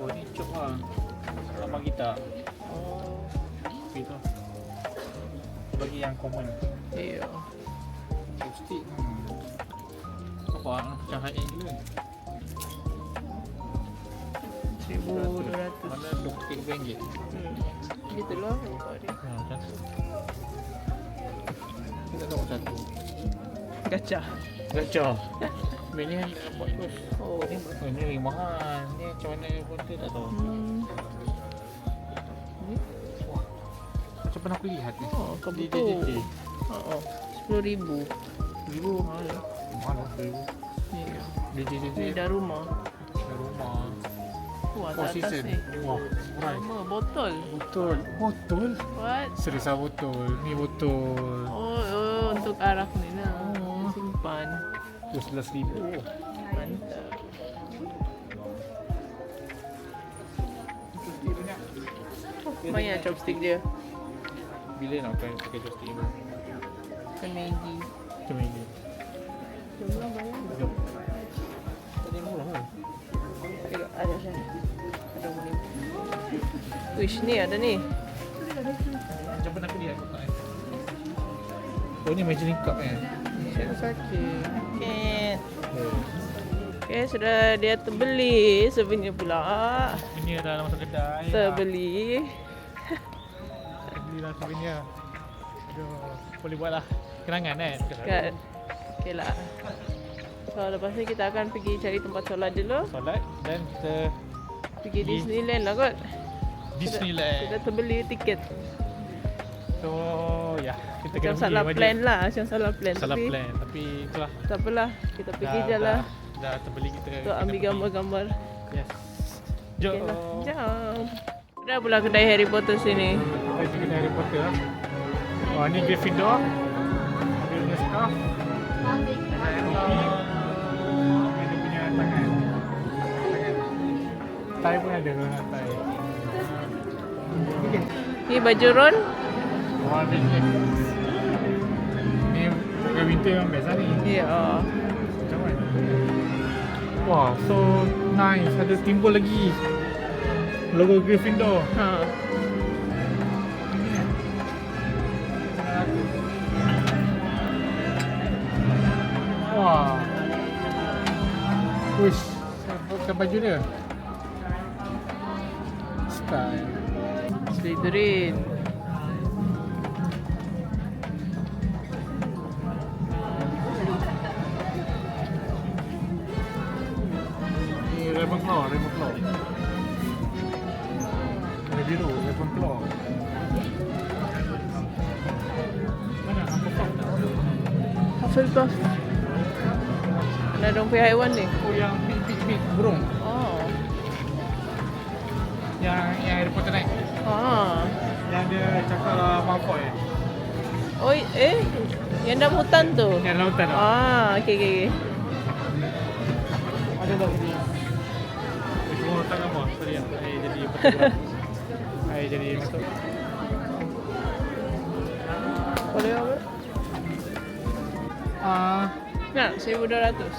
Speaker 1: Oh, ni cok lah. Sama kita.
Speaker 2: Oh.
Speaker 1: Itu. Bagi yang common.
Speaker 2: Ya.
Speaker 1: Chopstick. Apa? Macam high-end gila.
Speaker 2: 1,200.
Speaker 1: Mana RM23.
Speaker 2: Gitu lah. Nampak dia.
Speaker 1: Macam tu. Kita tahu satu.
Speaker 2: Gacah.
Speaker 1: Gacor. Bini yang dapat terus.
Speaker 2: Oh, ni.
Speaker 1: Oh, ni lagi mahal. Ni macam mana pun tu tak tahu.
Speaker 2: Ni.
Speaker 1: Macam pernah aku lihat ni.
Speaker 2: Oh,
Speaker 1: Di
Speaker 2: kebetul. Oh, 10,000.
Speaker 1: RM1,000.
Speaker 2: Mahal.
Speaker 1: Mahal RM1,000.
Speaker 2: Ni. Ni
Speaker 1: Di
Speaker 2: dah rumah.
Speaker 1: rumah.
Speaker 2: Wah,
Speaker 1: Oh,
Speaker 2: tak atas
Speaker 1: season.
Speaker 2: ni.
Speaker 1: Wah, murah.
Speaker 2: Sama, botol.
Speaker 1: Botol. Botol?
Speaker 2: What?
Speaker 1: Serisa botol. Ni botol.
Speaker 2: Oh, untuk arak ni lah.
Speaker 1: Oh.
Speaker 2: Simpan.
Speaker 1: RM11,000.
Speaker 2: Mantap. Lumayan chopstick dia.
Speaker 1: Bila nak pakai chopstick ni?
Speaker 2: Kan Maggi.
Speaker 1: Macam ni.
Speaker 2: Jumlah banyak.
Speaker 1: Jom. Tadi murah kan?
Speaker 2: Tengok, ada sana. Ada boleh. Wish, ni ada ni.
Speaker 1: Macam pernah aku lihat. Oh, ni measuring cup kan?
Speaker 2: Siapa saja. Okay.
Speaker 1: Oh.
Speaker 2: Okay, sudah dia terbeli sebenarnya pula.
Speaker 1: Ini dah dalam masuk kedai.
Speaker 2: Terbeli.
Speaker 1: Belilah souvenir. Aduh, boleh buat lah. Kenangan kan?
Speaker 2: Kan. Okay lah. So, lepas ni kita akan pergi cari tempat solat dulu.
Speaker 1: Solat dan kita
Speaker 2: Pergi Disneyland lah kot.
Speaker 1: Disneyland.
Speaker 2: Kita terbeli tiket.
Speaker 1: So, ya. Kita
Speaker 2: Macam
Speaker 1: kena
Speaker 2: salah
Speaker 1: pergi
Speaker 2: plan lah. Macam salah plan.
Speaker 1: Salah
Speaker 2: Tapi
Speaker 1: plan. Tapi itulah.
Speaker 2: tak apalah. Kita pergi je lah.
Speaker 1: Dah terbeli kita.
Speaker 2: Untuk
Speaker 1: kita
Speaker 2: ambil
Speaker 1: pergi.
Speaker 2: gambar-gambar.
Speaker 1: Yes. Jom.
Speaker 2: Okay lah. Jom. Ada pula kedai Harry Potter sini.
Speaker 1: Kita pergi Harry Potter lah. Wah, ni Gryffindor. Dia punya scarf. Dan dia punya tangan. Tie pun ada nak tie.
Speaker 2: Ni baju Ron.
Speaker 1: Wah, ni. Ni pakai winter yang best lah ni.
Speaker 2: Ya.
Speaker 1: Macam mana? Wah, so nice. Ada timbul lagi logo Gryffindor.
Speaker 2: Ha.
Speaker 1: Wah. Wish. Bukan baju dia. Style.
Speaker 2: Slytherin.
Speaker 1: Ni Ravenclaw. Ada biru, Ravenclaw. Mana? Apa tak?
Speaker 2: Hufflepuff. Ada dong punya haiwan ni.
Speaker 1: Oh, yang pig burung.
Speaker 2: Oh.
Speaker 1: Yang Harry Potter naik.
Speaker 2: Ah.
Speaker 1: Yang dia cakap Malfoy.
Speaker 2: Oh, yang dah hutan tu.
Speaker 1: Yang lautan tu.
Speaker 2: Ah, okey.
Speaker 1: Ada tak sini? Semua letak gambar. Sorry ya. Saya jadi photograph. Saya jadi masuk.
Speaker 2: Boleh apa?
Speaker 1: Ah,
Speaker 2: Nak, 1,200.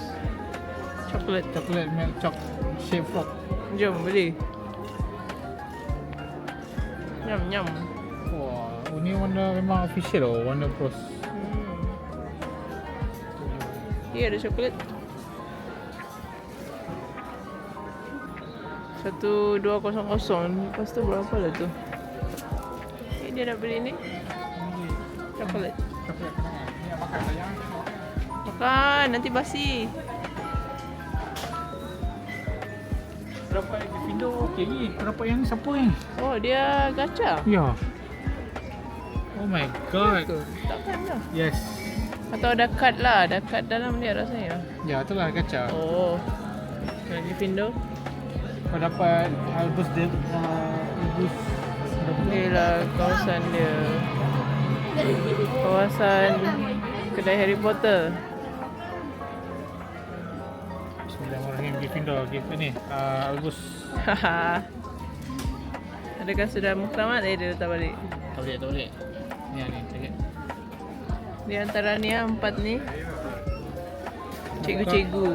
Speaker 2: Coklat.
Speaker 1: Chocolate milk choc shape frog.
Speaker 2: Jom beli. Nyam nyam.
Speaker 1: Wah, ini warna memang official loh, warna Bros.
Speaker 2: Iya ada coklat. 1200. Lepas tu berapa lah tu? Dia nak beli ni. Coklat.
Speaker 1: Coklat. Ni makan sayang.
Speaker 2: Makan nanti basi.
Speaker 1: Dapat Findo okey ni. Dapat yang ni siapa ni?
Speaker 2: Oh dia gacha.
Speaker 1: Ya. Oh my god.
Speaker 2: Ke? Takkan lah.
Speaker 1: Yes.
Speaker 2: Atau ada kad lah. Ada kad dalam dia rasanya.
Speaker 1: Ya, itulah kaca.
Speaker 2: Oh. Lagi Findo.
Speaker 1: Kau dapat Albus Albus.
Speaker 2: Ni lah kawasan dia. Kawasan kedai Harry Potter.
Speaker 1: Bismillahirrahmanirrahim. Gryffindor gitu ni. Albus.
Speaker 2: Haha. Adakah sudah muktamad? Dia letak balik.
Speaker 1: Tak boleh. Ni cakap.
Speaker 2: Di antara ni 4 ni cikgu-cikgu.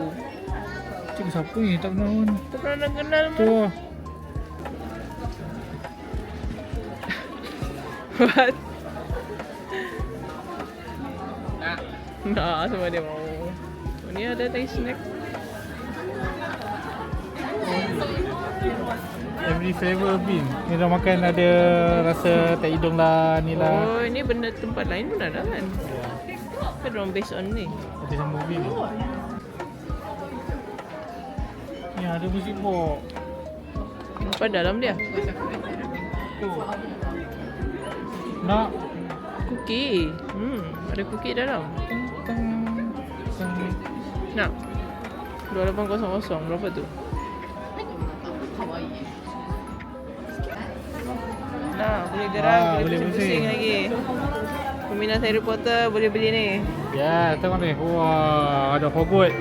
Speaker 1: Cikgu siapa ni? Tak kenal pun.
Speaker 2: Tak pernah kenal
Speaker 1: Tu
Speaker 2: pun.
Speaker 1: lah.
Speaker 2: What? Nah, semua dia mau. Oh, ni ada tadi snack.
Speaker 1: Every flavor bean. Ni dah makan ada rasa tak hidung lah ni lah.
Speaker 2: Oh, ini benda tempat lain pun ada kan? Kan orang based on ni.
Speaker 1: Ada yang movie ni. Ni ada musik box.
Speaker 2: Apa dalam dia?
Speaker 1: Nak
Speaker 2: Cookie. Ada cookie dalam. Nak. 2800 berapa tu? Nah, boleh gerak, boleh
Speaker 1: boleh
Speaker 2: pusing lagi. Peminat Harry Potter boleh beli ni.
Speaker 1: ya, tengok ni. Wah, ada Hogwarts.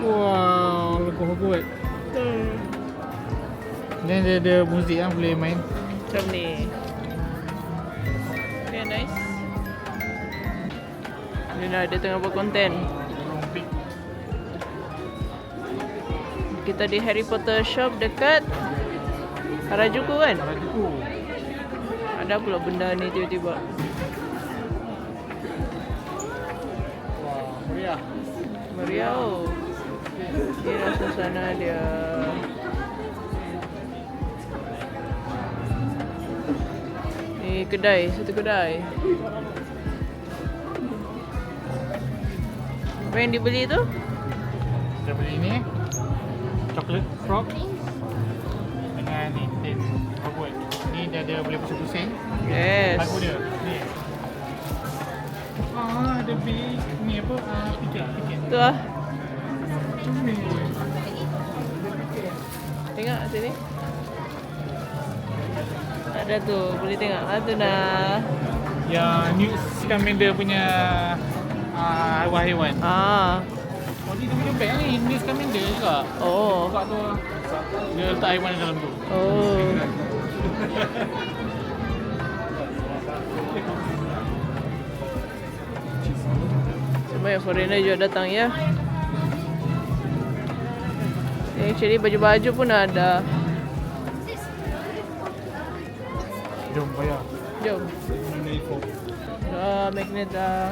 Speaker 1: Wow, logo Hogwarts. Then dia ada muzik kan boleh main.
Speaker 2: Macam ni. Okay, nice. Dia tengah buat konten. Kita di Harry Potter shop dekat Harajuku kan?
Speaker 1: Harajuku.
Speaker 2: Ada pula benda ni tiba-tiba.
Speaker 1: Wah, meriah.
Speaker 2: Meriah oh. Ini lah suasana dia. Ni kedai, satu kedai. Apa yang dibeli tu?
Speaker 1: Kita beli ni chocolate frog dengan ni tin Hogwarts. Ni dia ada boleh pusing-pusing.
Speaker 2: Yes.
Speaker 1: Lagu dia ni. Ada big ni apa? Tiket.
Speaker 2: Tu lah.
Speaker 1: Ni.
Speaker 2: Tengok sini. Ada tu, boleh tengok. Tu nah.
Speaker 1: Yang Newt Scamander punya haiwan-haiwan. Oh ni dia punya bag ni, Newt Scamander juga.
Speaker 2: Oh.
Speaker 1: Buka tu. Dia letak haiwan dalam tu.
Speaker 2: Oh. Banyak foreigner juga datang ya. Actually baju-baju pun ada.
Speaker 1: Jom bayar.
Speaker 2: Jom.
Speaker 1: Mana info?
Speaker 2: Dah magnet dah.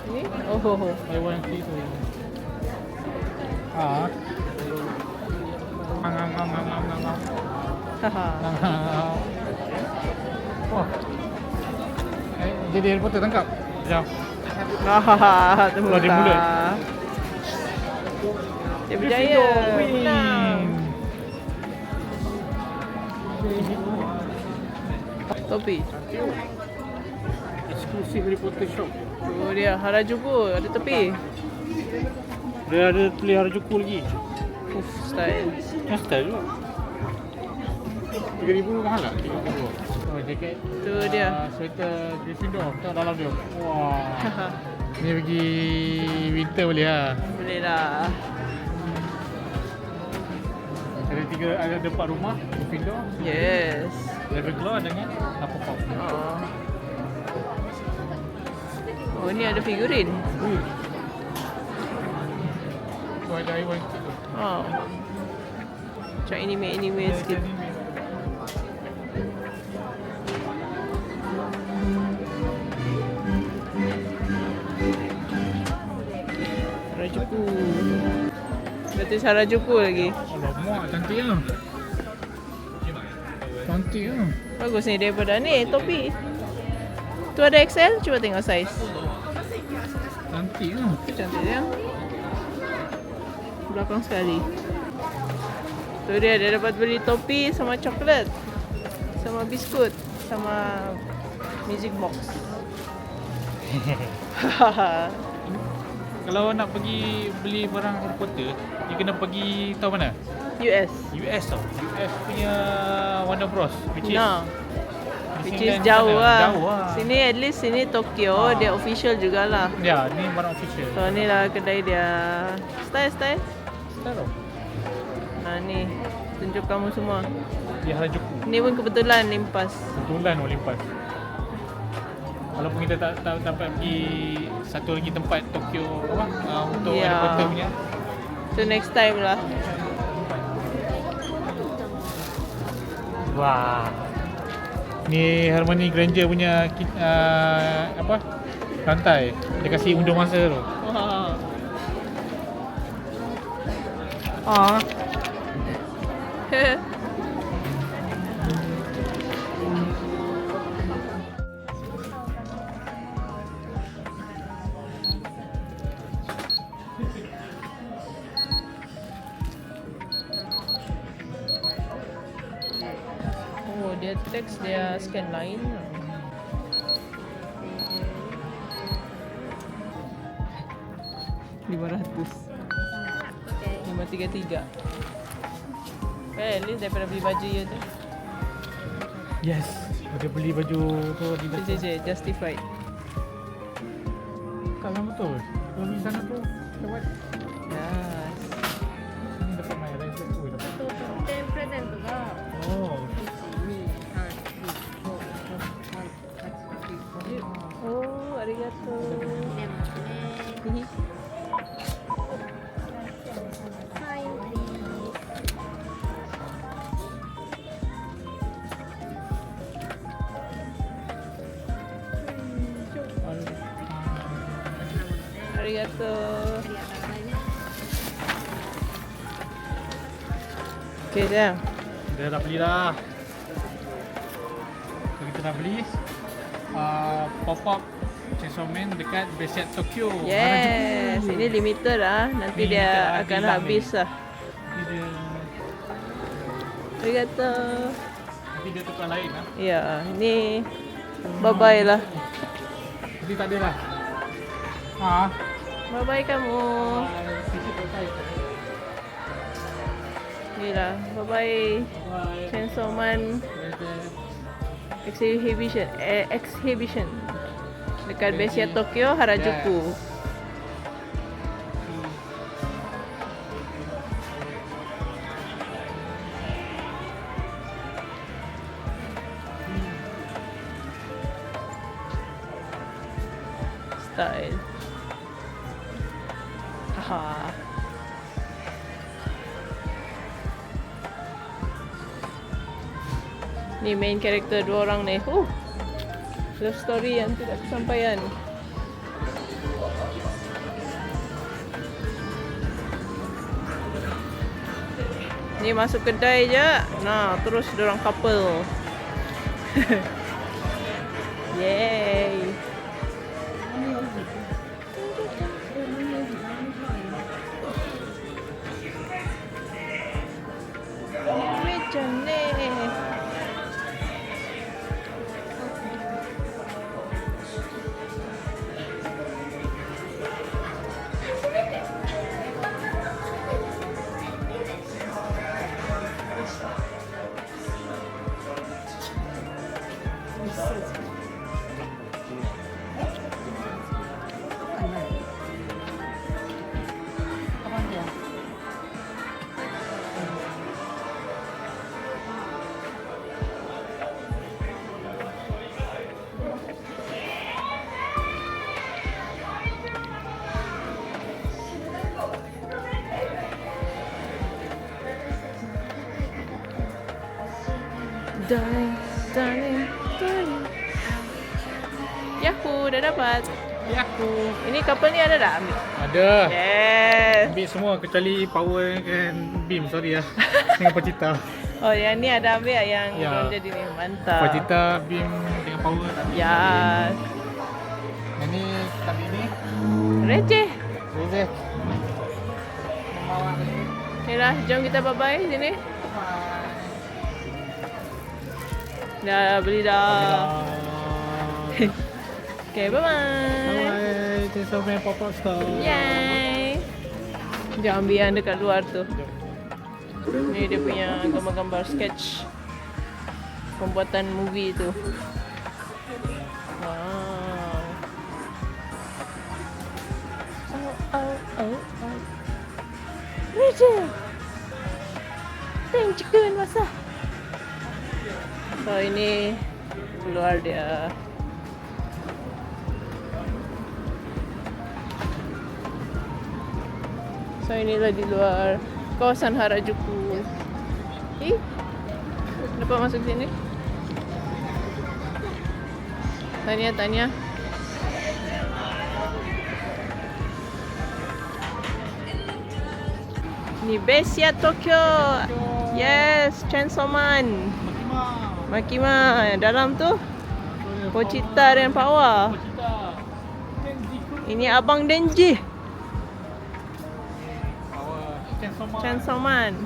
Speaker 2: Ni? Oh.
Speaker 1: Haiwan tu.
Speaker 2: Haha.
Speaker 1: Wah. Jadi Harry Potter tangkap. Sekejap.
Speaker 2: Hahaha.
Speaker 1: Keluar dari mulut.
Speaker 2: Dia berjaya. Menang. Topi.
Speaker 1: Eksklusif Harry Potter shop.
Speaker 2: Oh dia Harajuku ada tepi.
Speaker 1: Dia ada tulis Harajuku lagi.
Speaker 2: Style.
Speaker 1: Yang style juga. 3,000 mahal tak? 3,000. Oh, jaket.
Speaker 2: Tu dia.
Speaker 1: Sweater Gryffindor. Tengok dalam dia. Wah. Ni pergi winter boleh lah.
Speaker 2: Boleh lah.
Speaker 1: Ada 4 rumah Gryffindor.
Speaker 2: Yes.
Speaker 1: Ravenclaw dengan Hufflepuff.
Speaker 2: Oh. Oh, ni ada figurin.
Speaker 1: Tu ada haiwan tu.
Speaker 2: Oh. Macam anime sikit. Harajuku. Betul Harajuku lagi.
Speaker 1: Alamak, cantik lah. Cantik lah.
Speaker 2: Bagus ni daripada ni topi. Tu ada XL, cuba tengok saiz.
Speaker 1: Cantik lah.
Speaker 2: Tu cantik dia. Belakang sekali. Tu dia dapat beli topi sama coklat. Sama biskut, sama music box.
Speaker 1: Kalau nak pergi beli barang Harry Potter, you kena pergi tahu mana?
Speaker 2: US.
Speaker 1: US tau. US punya Warner Bros. Which is,
Speaker 2: No.
Speaker 1: di
Speaker 2: Which
Speaker 1: sini
Speaker 2: is
Speaker 1: kan
Speaker 2: jauh
Speaker 1: mana?
Speaker 2: lah.
Speaker 1: Jauh lah.
Speaker 2: Sini at least sini Tokyo, dia official jugalah.
Speaker 1: Ya, ni barang official.
Speaker 2: So ni lah kedai dia. Style.
Speaker 1: Tahu tau.
Speaker 2: Nah ni, tunjuk kamu semua.
Speaker 1: Di Harajuku.
Speaker 2: Ni pun kebetulan limpas.
Speaker 1: Kebetulan Olimpas. Walaupun kita tak dapat pergi satu lagi tempat Tokyo apa untuk
Speaker 2: Ya.
Speaker 1: Harry Potter punya.
Speaker 2: So next time lah.
Speaker 1: Wah. Ni Hermione Granger punya apa? Rantai. Dia kasih undur masa tu.
Speaker 2: Wah.
Speaker 1: Ah.
Speaker 2: Oh, dia teks dia scan lain. RM500. 533. At least daripada beli baju je tu.
Speaker 1: Yes. Dia beli baju tu di
Speaker 2: Justified.
Speaker 1: Kalau betul. Kalau di sana tu dapat
Speaker 2: Yes.
Speaker 1: ni dapat main lain tu dapat.
Speaker 3: 点プレゼントが
Speaker 1: Oh.
Speaker 3: 1、2、3、4、5、6、7、8、9、10
Speaker 2: Oh, arigato.
Speaker 3: 入れますね。サインプリーズ。
Speaker 2: Arigato.
Speaker 3: ありがとうございます。
Speaker 2: Okay, sayang.
Speaker 1: Dah dah beli dah. So, kita dah beli pop-up Chainsaw Man dekat Besiat Tokyo.
Speaker 2: Yes,
Speaker 1: Harajuku.
Speaker 2: ini limited lah. Nanti
Speaker 1: Limited
Speaker 2: dia
Speaker 1: lah,
Speaker 2: akan
Speaker 1: hilang
Speaker 2: habis
Speaker 1: ni.
Speaker 2: lah.
Speaker 1: Ni dia
Speaker 2: Arigato.
Speaker 1: nanti dia tukar lain lah.
Speaker 2: Ya, ini bye-bye lah.
Speaker 1: Jadi tak ada lah. Ha.
Speaker 2: Bye-bye kamu.
Speaker 1: Sisi selesai.
Speaker 2: Ni lah, bye-bye.
Speaker 1: Bye.
Speaker 2: Chainsaw Man exhibition dekat Besiat Tokyo, Harajuku. Style. Haha. Ni main karakter dua orang ni. Love story yang tidak kesampaian. Ni masuk kedai je. Nah, terus dorang couple. Yay. Macam ni. Darling, darling, darling. Yahoo, dah dapat.
Speaker 1: Yaku.
Speaker 2: Ini kapal ni ada tak ambil?
Speaker 1: Ada.
Speaker 2: Yes.
Speaker 1: Ambil semua kecuali power and beam, sorry lah. Dengan Pacita.
Speaker 2: Oh, yang ni ada ambil yang
Speaker 1: Ya.
Speaker 2: jadi ni. Mantap.
Speaker 1: Pacita, beam dengan power tak ambil.
Speaker 2: Ya.
Speaker 1: Yang ni tak ambil ni.
Speaker 2: Receh.
Speaker 1: Boleh.
Speaker 2: Okay lah, jom kita bye-bye sini. Dah beli dah. Okay, bye-bye.
Speaker 1: Bye. Thanks for my pop-up store.
Speaker 2: Yay. Jom ambil yang dekat luar tu. Ni dia punya gambar-gambar sketch pembuatan movie tu. Wow. Oh. Raja. Teng chicken masak. So ini keluar dia. So inilah di luar kawasan Harajuku. Dapat masuk sini? Tanya. Ni Besia Tokyo. Yes, Chainsaw Man. Makima. Dalam tu Pochita dan Pawa. Ini Abang Denji. Chainsaw Man.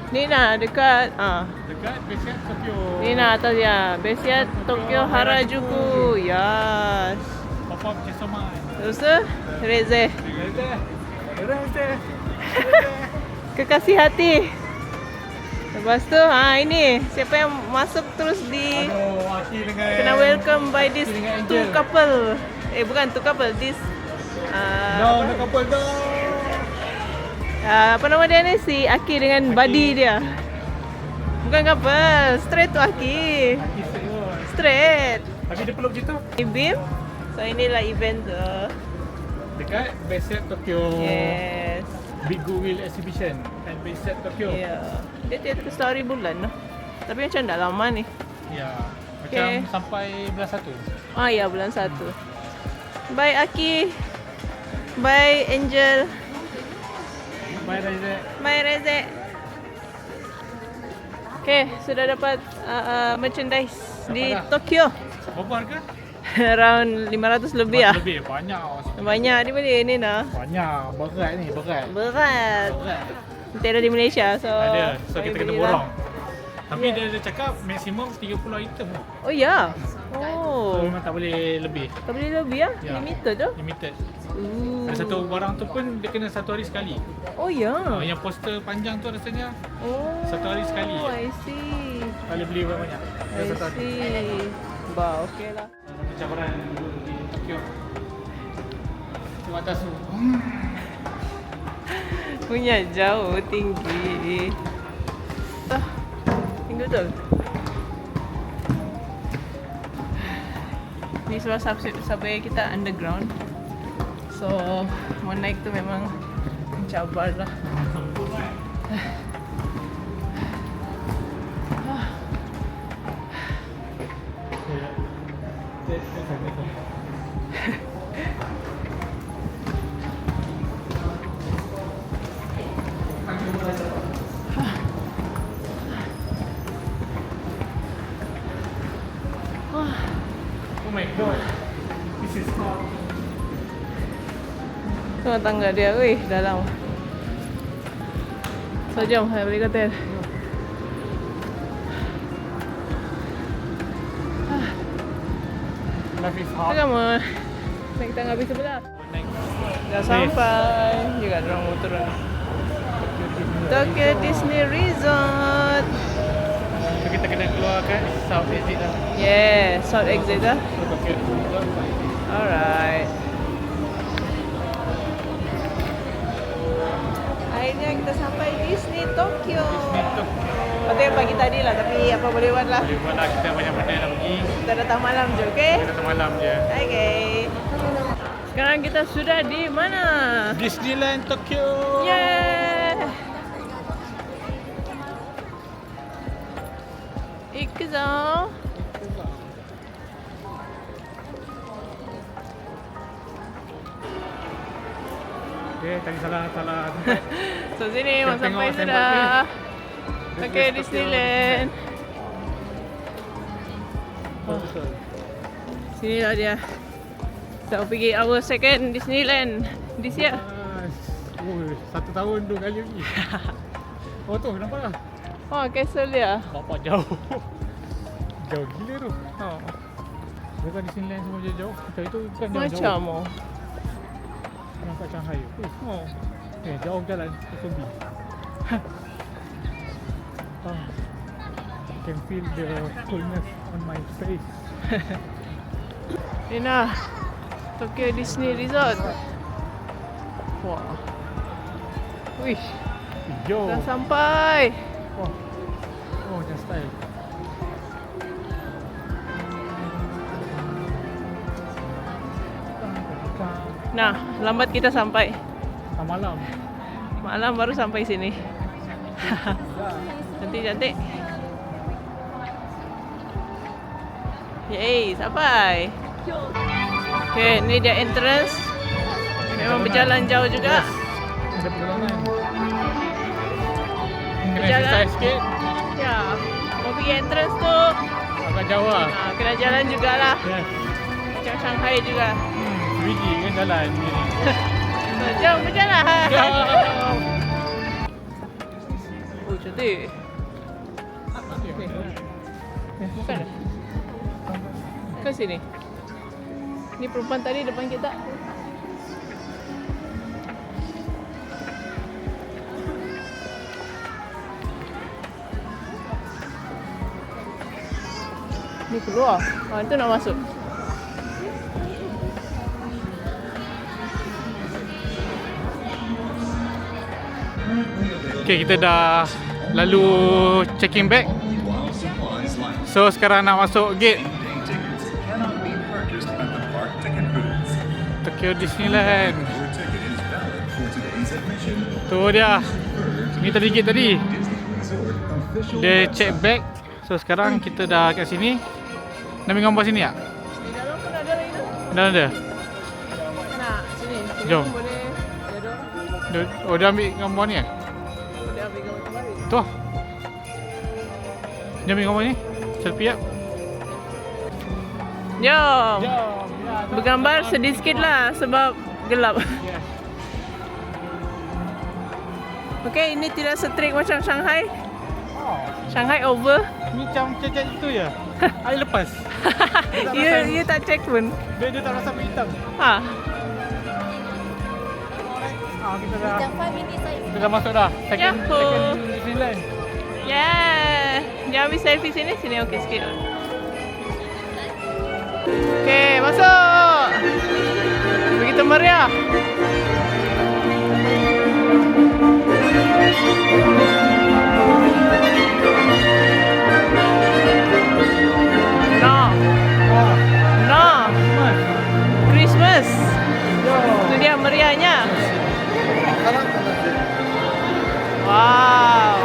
Speaker 2: Ni nah dekat
Speaker 1: Dekat Besiat Tokyo.
Speaker 2: ni nah atas ya. Besia Tokyo Harajuku. Yes.
Speaker 1: Pop-up Chesoman.
Speaker 2: Terus tu Reze.
Speaker 1: Reze.
Speaker 2: Kekasih hati. Lepas tu ini siapa yang masuk terus di
Speaker 1: Aduh, Aki dengan
Speaker 2: kena welcome by this
Speaker 1: dengan
Speaker 2: two
Speaker 1: Angel.
Speaker 2: couple. Bukan two couple, this
Speaker 1: No, couple no.
Speaker 2: apa nama dia ni, si Aki dengan buddy dia. Bukan couple, straight tu Aki.
Speaker 1: Aki serius.
Speaker 2: Straight.
Speaker 1: Tapi dia peluk gitu.
Speaker 2: Beam. So inilah event tu.
Speaker 1: Dekat Besiat Tokyo.
Speaker 2: Yes.
Speaker 1: Big Goodwill Exhibition and Besiat Tokyo.
Speaker 2: Ya. Dia tiada story bulan lah. Tapi macam dah lama ni.
Speaker 1: Ya. Macam
Speaker 2: Okay.
Speaker 1: sampai bulan 1.
Speaker 2: Ya, bulan 1. Bye Aki. Bye Angel.
Speaker 1: Bye Reze.
Speaker 2: Bye Reze. Okay, sudah dapat merchandise di
Speaker 1: dah?
Speaker 2: Tokyo.
Speaker 1: Berapa harga?
Speaker 2: Around 500 lebih lah.
Speaker 1: Lebih banyak.
Speaker 2: Banyak dia beli ni nah.
Speaker 1: Banyak. Berat ni, berat.
Speaker 2: Berat.
Speaker 1: Berat.
Speaker 2: Kita ada di Malaysia, so
Speaker 1: Ada. So
Speaker 2: saya
Speaker 1: kita kena
Speaker 2: belilah.
Speaker 1: borong. Tapi
Speaker 2: Ya.
Speaker 1: dia cakap maksimum 30 item.
Speaker 2: Oh ya.
Speaker 1: So
Speaker 2: Oh.
Speaker 1: memang tak boleh lebih.
Speaker 2: Tak boleh lebih ya?
Speaker 1: Ya.
Speaker 2: Limited tu.
Speaker 1: Limited. Ada satu barang tu pun dia kena 1 hari sekali.
Speaker 2: Oh ya.
Speaker 1: Yang poster panjang tu rasanya
Speaker 2: Oh.
Speaker 1: 1 hari sekali.
Speaker 2: Oh, I see.
Speaker 1: boleh beli banyak.
Speaker 2: I
Speaker 1: Dia 1 hari.
Speaker 2: see. Bah, okey lah.
Speaker 1: Cabaran di Tokyo. Di atas tu.
Speaker 2: Punya jauh tinggi. Tinggi betul. Ni sebab subway kita underground. So, mau naik tu memang mencabar lah.
Speaker 1: Oh my god. This is hot.
Speaker 2: Tengok tangga dia, weh, dalam. So, jom, saya balik hotel.
Speaker 1: Life is hot.
Speaker 2: Tengok mau naik tangga habis sebelah.
Speaker 1: Naik.
Speaker 2: Dah sampai. Juga orang mau turun. Tokyo Disney Resort.
Speaker 1: So kita kena keluar kan south exit lah.
Speaker 2: Yeah, south exit lah.
Speaker 1: So Tokyo.
Speaker 2: Alright. Akhirnya kita sampai Disney Tokyo. Hotel pagi tadi lah, tapi apa boleh buat lah.
Speaker 1: Boleh buat lah, kita banyak benda nak pergi.
Speaker 2: Kita datang malam je, okay?
Speaker 1: Kita datang malam je.
Speaker 2: Okay. Sekarang kita sudah di mana?
Speaker 1: Disneyland Tokyo.
Speaker 2: Yeah. Rizal.
Speaker 1: Okay, tadi salah tempat.
Speaker 2: So sini
Speaker 1: Kita
Speaker 2: mak sampai
Speaker 1: tengok sandbox
Speaker 2: sudah.
Speaker 1: ni.
Speaker 2: Okay, Disneyland.
Speaker 1: Betul.
Speaker 2: Sini lah dia. Kita pergi our second Disneyland this year.
Speaker 1: Oh, 1 tahun 2 kali lagi. Oh tu, nampak tak?
Speaker 2: Oh, castle dia.
Speaker 1: Bapak jauh. Jauh gila tu.
Speaker 2: Oh.
Speaker 1: Bukan Disneyland semua jauh. Kita itu bukan jauh-jauh.
Speaker 2: Macam oh.
Speaker 1: Nampak Shanghai.
Speaker 2: Oh.
Speaker 1: Jauh jalan SOB. I can feel the coolness on my face.
Speaker 2: Ini lah Tokyo Disney Resort. Wah. Wih,
Speaker 1: Yo.
Speaker 2: dah sampai.
Speaker 1: Oh. Oh, just style.
Speaker 2: Nah, lambat kita sampai.
Speaker 1: Malam.
Speaker 2: Malam baru sampai sini. Cantik-cantik. Yeay, sampai. Okay, ni dia entrance. Memang berjalan jauh juga.
Speaker 1: Ada perjalanan. Kena
Speaker 2: Berjalan.
Speaker 1: exercise sikit.
Speaker 2: Ya, mau pergi entrance tu.
Speaker 1: Agak jauh lah.
Speaker 2: Kena jalan jugalah.
Speaker 1: Yes.
Speaker 2: Macam Shanghai juga.
Speaker 1: Biji kan jalan ni.
Speaker 2: Jom berjalan.
Speaker 1: Jom.
Speaker 2: Oh, cantik. Bukan dah? Ke sini. Ni perempuan tadi depan kita. Ni keluar. Ah, itu nak masuk.
Speaker 1: Okay, kita dah lalu checking bag. So sekarang nak masuk gate Tokyo Disneyland. Tu dia. Ni tadi gate tadi. Dia check bag. So sekarang kita dah kat sini. Nak ambil gambar sini tak?
Speaker 2: Di dalam pun ada lagi tu.
Speaker 1: Dah ada.
Speaker 2: Nah, sini. Sini
Speaker 1: Jom.
Speaker 2: pun boleh. Ada orang.
Speaker 1: Oh, dia ambil gambar ni eh?
Speaker 2: Boleh ambil gambar kembali.
Speaker 1: Tu. Dia ambil gambar ni. Selfie tak?
Speaker 2: Jom.
Speaker 1: Jom.
Speaker 2: Bergambar sedikit lah sebab gelap.
Speaker 1: Yes.
Speaker 2: Okey, ini tidak setrik macam Shanghai.
Speaker 1: Oh,
Speaker 2: Shanghai over.
Speaker 1: ni macam cecek itu je. Air lepas.
Speaker 2: You tak check pun.
Speaker 1: Dia tak rasa hitam.
Speaker 2: Ha.
Speaker 1: Kita dah
Speaker 3: Macam 5 minutes saja.
Speaker 1: kita dah masuk dah. Second
Speaker 2: Yahoo.
Speaker 1: Disneyland.
Speaker 2: Yeah. Dia ambil selfie sini, sini okey sikit. Okey, masuk. Begitu meriah. No. No. Christmas. Itu dia meriahnya. Wow.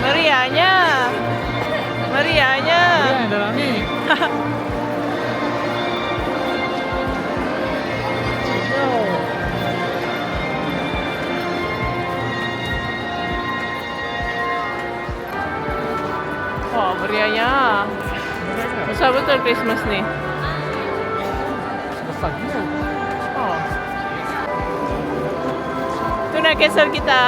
Speaker 2: Meriahnya. Meriahnya.
Speaker 1: Yang dalam ni.
Speaker 2: Oh, meriahnya. Besar betul Christmas ni.
Speaker 1: Besar gila.
Speaker 2: Oh. Tu nak castle kita.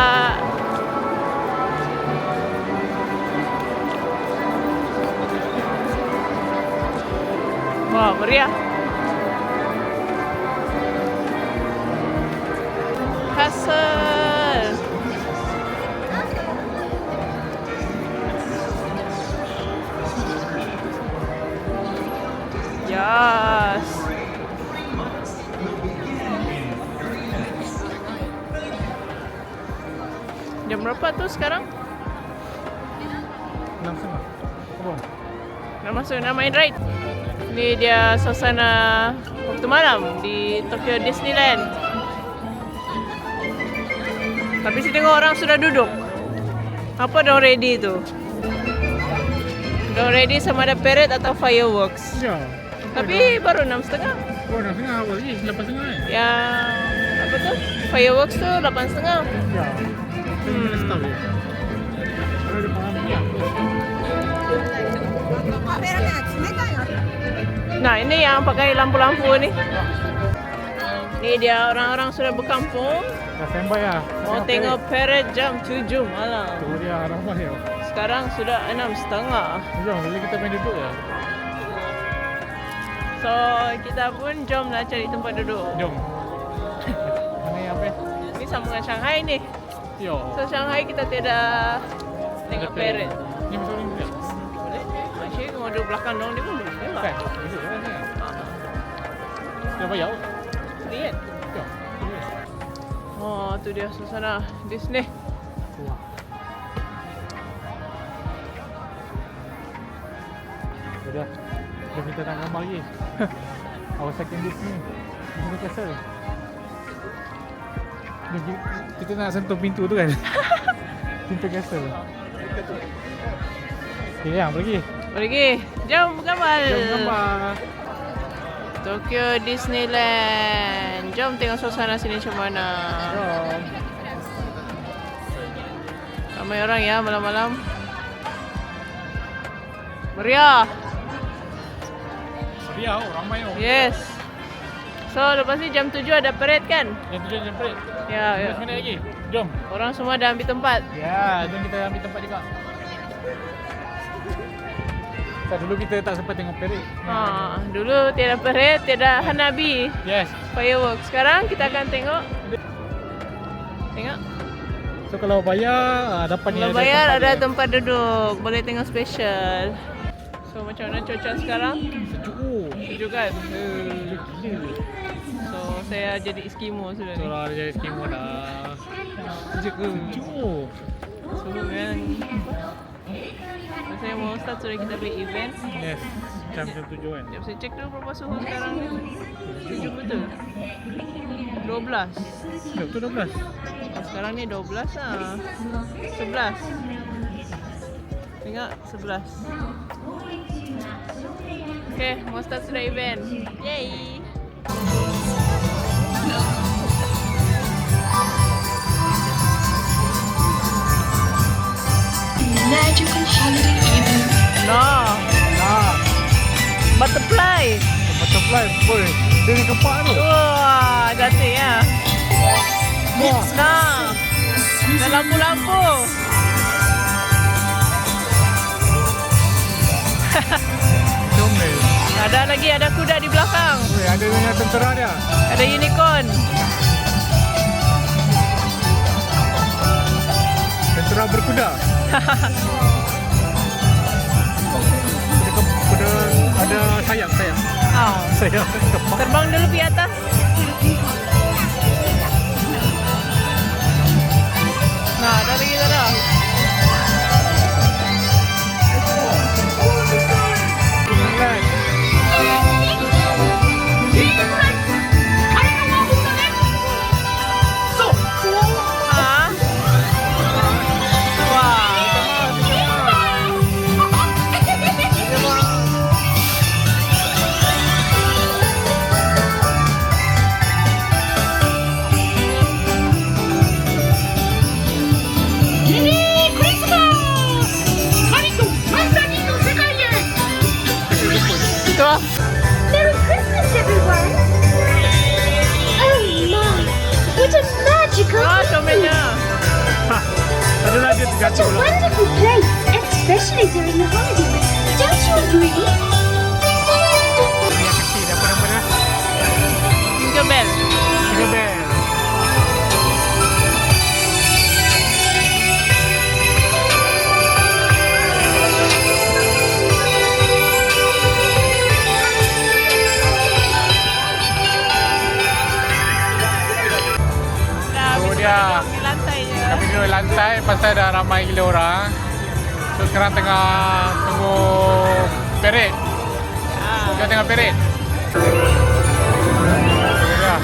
Speaker 2: Wah, meriah. Castle. Yes. Jam berapa tu sekarang?
Speaker 1: Langsung lah. Apa?
Speaker 2: Nak masuk, nak main ride. Ni dia suasana waktu malam di Tokyo Disneyland. Tapi sini tengok orang sudah duduk. Apa dah ready tu? Belum ready sama ada parade atau fireworks.
Speaker 1: Ya.
Speaker 2: Tapi baru 6.30.
Speaker 1: Oh, dah tengah awal lagi 8.30 kan?
Speaker 2: Yang apa tu? Fireworks tu 8.30.
Speaker 1: Ya. Kita stop ya. Kalau ada pengalaman ya.
Speaker 2: Nah, ini yang pakai lampu-lampu ni. Ni dia orang-orang sudah berkampung.
Speaker 1: Dah standby lah.
Speaker 2: Mau tengok parade jam 7 malam.
Speaker 1: Tu dia ramai ya.
Speaker 2: Sekarang sudah 6.30.
Speaker 1: Jom, dulu kita main duduk ya.
Speaker 2: So, kita pun jomlah cari tempat duduk.
Speaker 1: Jom. Mana yang apa?
Speaker 2: Ini sambungan Shanghai ni.
Speaker 1: Yo.
Speaker 2: So, Shanghai kita tidak tengok parade.
Speaker 1: Ni masuk ni boleh?
Speaker 2: Boleh? Asyik mau duduk belakang dong, dia pun boleh
Speaker 1: Kan?
Speaker 2: lah.
Speaker 1: Duduk lah ni. Dah bayar?
Speaker 2: Lihat.
Speaker 1: Ya.
Speaker 2: Oh, tu dia suasana Disney.
Speaker 1: Wah. Sudah. Jom kita nak gambar lagi. Our second Disney. Disney Castle. Jom, kita nak sentuh pintu tu kan? Pintu castle. Okay, yang pergi.
Speaker 2: Pergi. Jom gambar.
Speaker 1: Jom gambar.
Speaker 2: Tokyo Disneyland. Jom tengok suasana sini macam mana.
Speaker 1: Jom.
Speaker 2: Ramai orang ya malam-malam. Meriah.
Speaker 1: Seria, ramai oh.
Speaker 2: Yes. So lepas ni jam 7 ada parade kan?
Speaker 1: Yang tujuan jam perit.
Speaker 2: Ya, ya.
Speaker 1: 15 minit lagi. Jom.
Speaker 2: Orang semua dah ambil tempat.
Speaker 1: Ya, jom kita ambil tempat juga. Dulu kita tak sempat tengok perit.
Speaker 2: Dulu tiada parade, tiada hanabi,
Speaker 1: Yes.
Speaker 2: fireworks. Sekarang kita akan tengok. Tengok.
Speaker 1: So kalau bayar, dapat ni
Speaker 2: Kalau bayar ada tempat duduk. Boleh tengok special. So macam mana cuaca sekarang?
Speaker 1: Sejuk. Oh,
Speaker 2: Sejuk kan?
Speaker 1: gila.
Speaker 2: So saya jadi Eskimo sudah ni.
Speaker 1: Kalau ada jadi skimo dah.
Speaker 2: Sejuk ke?
Speaker 1: Sejuk.
Speaker 2: Suhu kan. Saya mau start sudah kita beli event.
Speaker 1: Yes. Jam 7 kan.
Speaker 2: Sekejap saya cek dulu berapa suhu sekarang ni. Sejuk betul. 12.
Speaker 1: Betul 12.
Speaker 2: Sekarang ni 12 lah. 11. Tengok 11. Okay, mau start sudah event. Yay!
Speaker 4: Magical holiday evening.
Speaker 2: No!
Speaker 1: Nah,
Speaker 2: Butterfly!
Speaker 1: butterfly boleh. Dia kepak tu.
Speaker 2: Wah, cantik ya.
Speaker 1: Wah.
Speaker 2: Nah, ada lampu-lampu.
Speaker 1: Comel.
Speaker 2: Ada lagi, ada kuda di belakang.
Speaker 1: Weh, ada dengan tentera dia.
Speaker 2: Ada unicorn.
Speaker 1: Tentera berkuda. Ada sayap.
Speaker 2: Oh.
Speaker 1: Sayap kepak.
Speaker 2: Terbang dulu di atas. Nah, ada lagi ada. Ah. Wah. Itu ah.
Speaker 3: Merry Christmas, everyone! Oh my, what a magical
Speaker 2: Ah,
Speaker 3: evening!
Speaker 2: comelnya.
Speaker 1: Adalah dia
Speaker 3: Such a wonderful place, especially during the holidays. Don't you agree?
Speaker 1: Yang kecil apa nama dia?
Speaker 2: Tinkerbell.
Speaker 1: Tinkerbell.
Speaker 2: Dah
Speaker 1: dia.
Speaker 2: di lantai je.
Speaker 1: Kami duduk di lantai pasal dah ramai gila orang. So sekarang tengah tunggu parade. Kita tengah parade. Ya.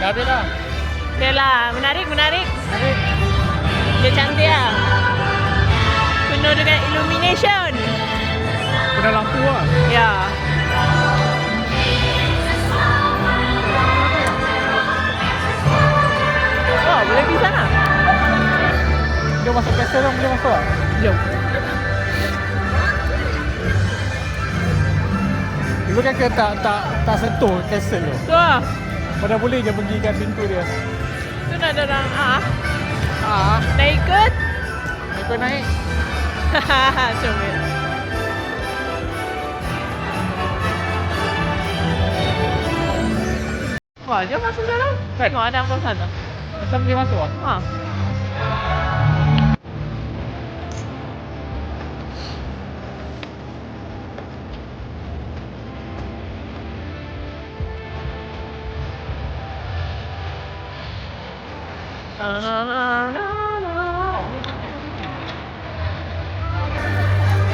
Speaker 1: Dah habis dah.
Speaker 2: Dia lah, menarik. Dia cantik lah. Penuh dengan illumination.
Speaker 1: Kena lampu lah.
Speaker 2: Ya. Oh, boleh pergi sana.
Speaker 1: Dia masuk castle dong, boleh masuk tak?
Speaker 2: Jom.
Speaker 1: Dulu kan kita tak sentuh castle tu.
Speaker 2: Tu lah.
Speaker 1: Padahal boleh je pergi kat pintu dia.
Speaker 2: Tu nak ada orang
Speaker 1: Ah,
Speaker 2: nak ikut.
Speaker 1: ikut naik.
Speaker 2: Hahaha, comel. Wah, jom masuk dalam.
Speaker 1: Kan?
Speaker 2: Tengok ada apa sana.
Speaker 1: Macam boleh masuk lah.
Speaker 2: Ha.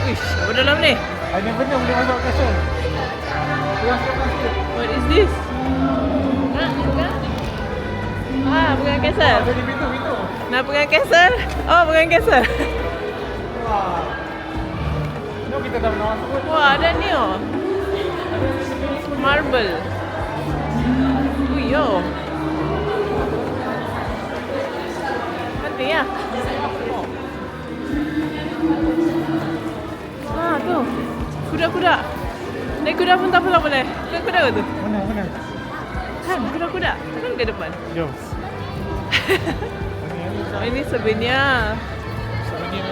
Speaker 2: Ish, apa dalam ni?
Speaker 1: Ada benda boleh masuk castle.
Speaker 2: What is this? Bukan? Bukan castle.
Speaker 1: Jadi pintu.
Speaker 2: Nak pegang castle? Oh, pegang castle.
Speaker 1: Wah. Ni kita dah pernah masuk pun.
Speaker 2: Wah, ada ni oh. Marble. Ui, yo. Cantik ya? Tu. Kuda-kuda. Naik kuda pun tak apa boleh. Naik kuda ke tu?
Speaker 1: Mana?
Speaker 2: Kan, kuda-kuda. Kan ke depan.
Speaker 1: Jom.
Speaker 2: Oh, ini souvenir.
Speaker 1: Sebenarnya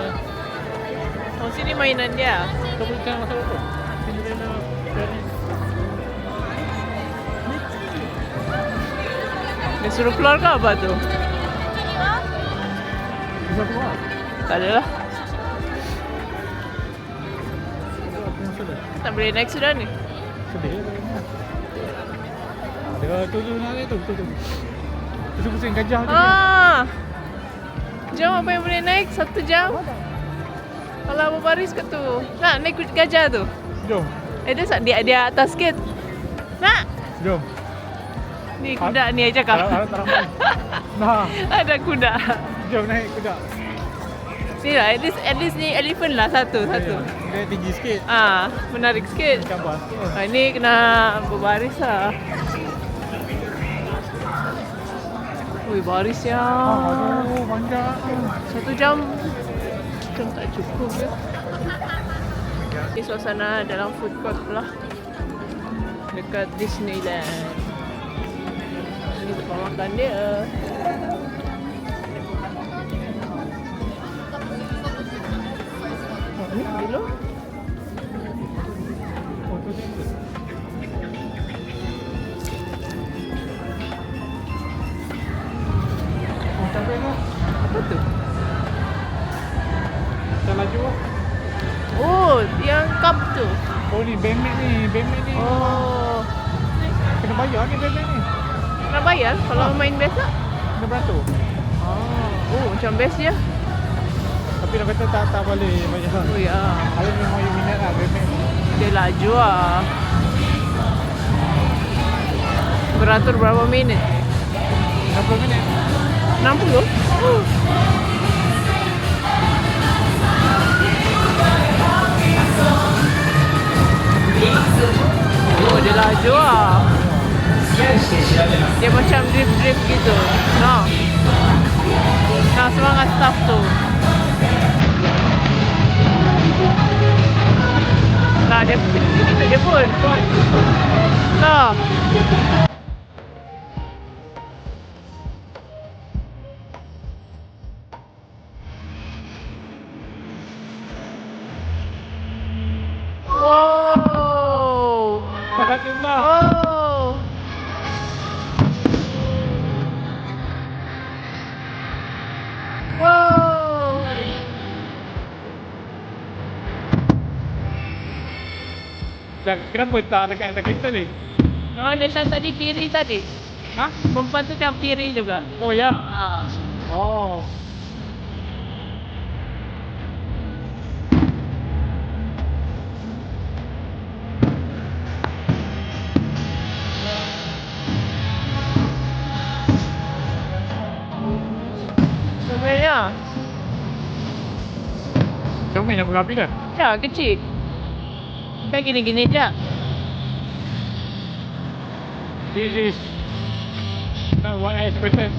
Speaker 2: Oh, sini mainan dia.
Speaker 1: kau boleh jangan masuk apa? Cinderella Paris.
Speaker 2: Dia suruh keluar ke apa tu?
Speaker 1: Bisa keluar.
Speaker 2: Tak ada lah. Tak boleh naik sudah ni.
Speaker 1: Sedih lah. Ada tu nak naik tu. Pusing-pusing gajah tu.
Speaker 2: Jom apa yang boleh naik? 1 jam. Kalau apa baris ke tu? Nak naik gajah tu?
Speaker 1: Jom.
Speaker 2: Dia atas sikit. Nak?
Speaker 1: Jom.
Speaker 2: Ni kuda ni aja kau.
Speaker 1: Tak ramai. Nah,
Speaker 2: Ada kuda.
Speaker 1: jom naik kuda.
Speaker 2: Ni lah, at least ni elephant lah satu.
Speaker 1: Dia tinggi sikit.
Speaker 2: Menarik sikit.
Speaker 1: Macam bas.
Speaker 2: Ni kena berbaris lah. Ui, baris ya.
Speaker 1: Aduh, panjang.
Speaker 2: 1 jam macam tak cukup ya. Ini suasana dalam food court pula dekat Disneyland. Ini tempat makan dia. Ni dulu.
Speaker 1: Oh, tu dia. Oh, sampai lah.
Speaker 2: Apa tu?
Speaker 1: Kita laju lah.
Speaker 2: Oh, yang cup tu.
Speaker 1: Oh, ni bandmate ni.
Speaker 2: Oh,
Speaker 1: Kena bayar ni bandmate ni.
Speaker 2: nak bayar kalau main biasa?
Speaker 1: Kena beratur.
Speaker 2: Oh, macam best dia.
Speaker 1: Tapi nak kata tak boleh bayar.
Speaker 2: Oh ya,
Speaker 1: Kalau memang you minat lah bandmate ni.
Speaker 2: dia laju ah. Beratur berapa minit?
Speaker 1: Berapa minit?
Speaker 2: 60? Oh, dia laju ah. Dia macam drift-drift gitu. Nah, semangat staff tu. Nah, dia pun. Nah. Wow.
Speaker 1: Alhamdulillah.
Speaker 2: Oh. Wow.
Speaker 1: Kenapa tak dekat kereta ni?
Speaker 2: Oh, dia tadi kiri tadi.
Speaker 1: Ha?
Speaker 2: Perempuan tu yang kiri juga.
Speaker 1: Oh ya.
Speaker 2: Ah.
Speaker 1: Oh.
Speaker 2: Ha.
Speaker 1: Comel yang berapi kan?
Speaker 2: Ya, kecil. Kan gini-gini je.
Speaker 1: This is not what I expected.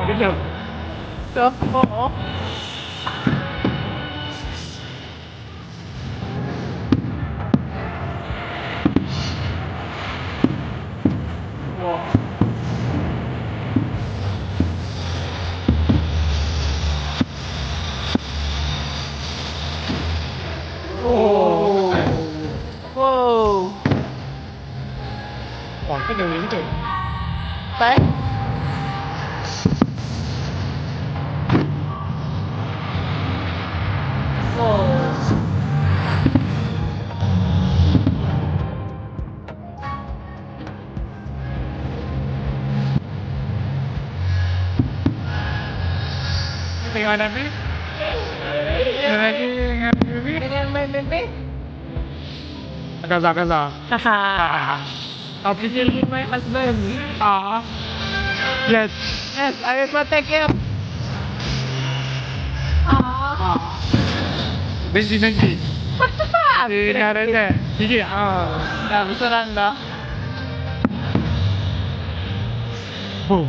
Speaker 1: Kejap.
Speaker 2: So, oh. Wow.
Speaker 1: Wah, kan dah gitu.
Speaker 2: Baik.
Speaker 1: Tengok Nabi. Lagi dengan Nabi.
Speaker 2: Dengan main bebek.
Speaker 1: Gaza.
Speaker 2: Haha.
Speaker 1: Tapi
Speaker 2: This will be my husband.
Speaker 1: yes.
Speaker 2: Yes, I will protect you.
Speaker 1: Besi nanti. Dah ada. Gigi.
Speaker 2: Dah berserang dah.
Speaker 1: Oh.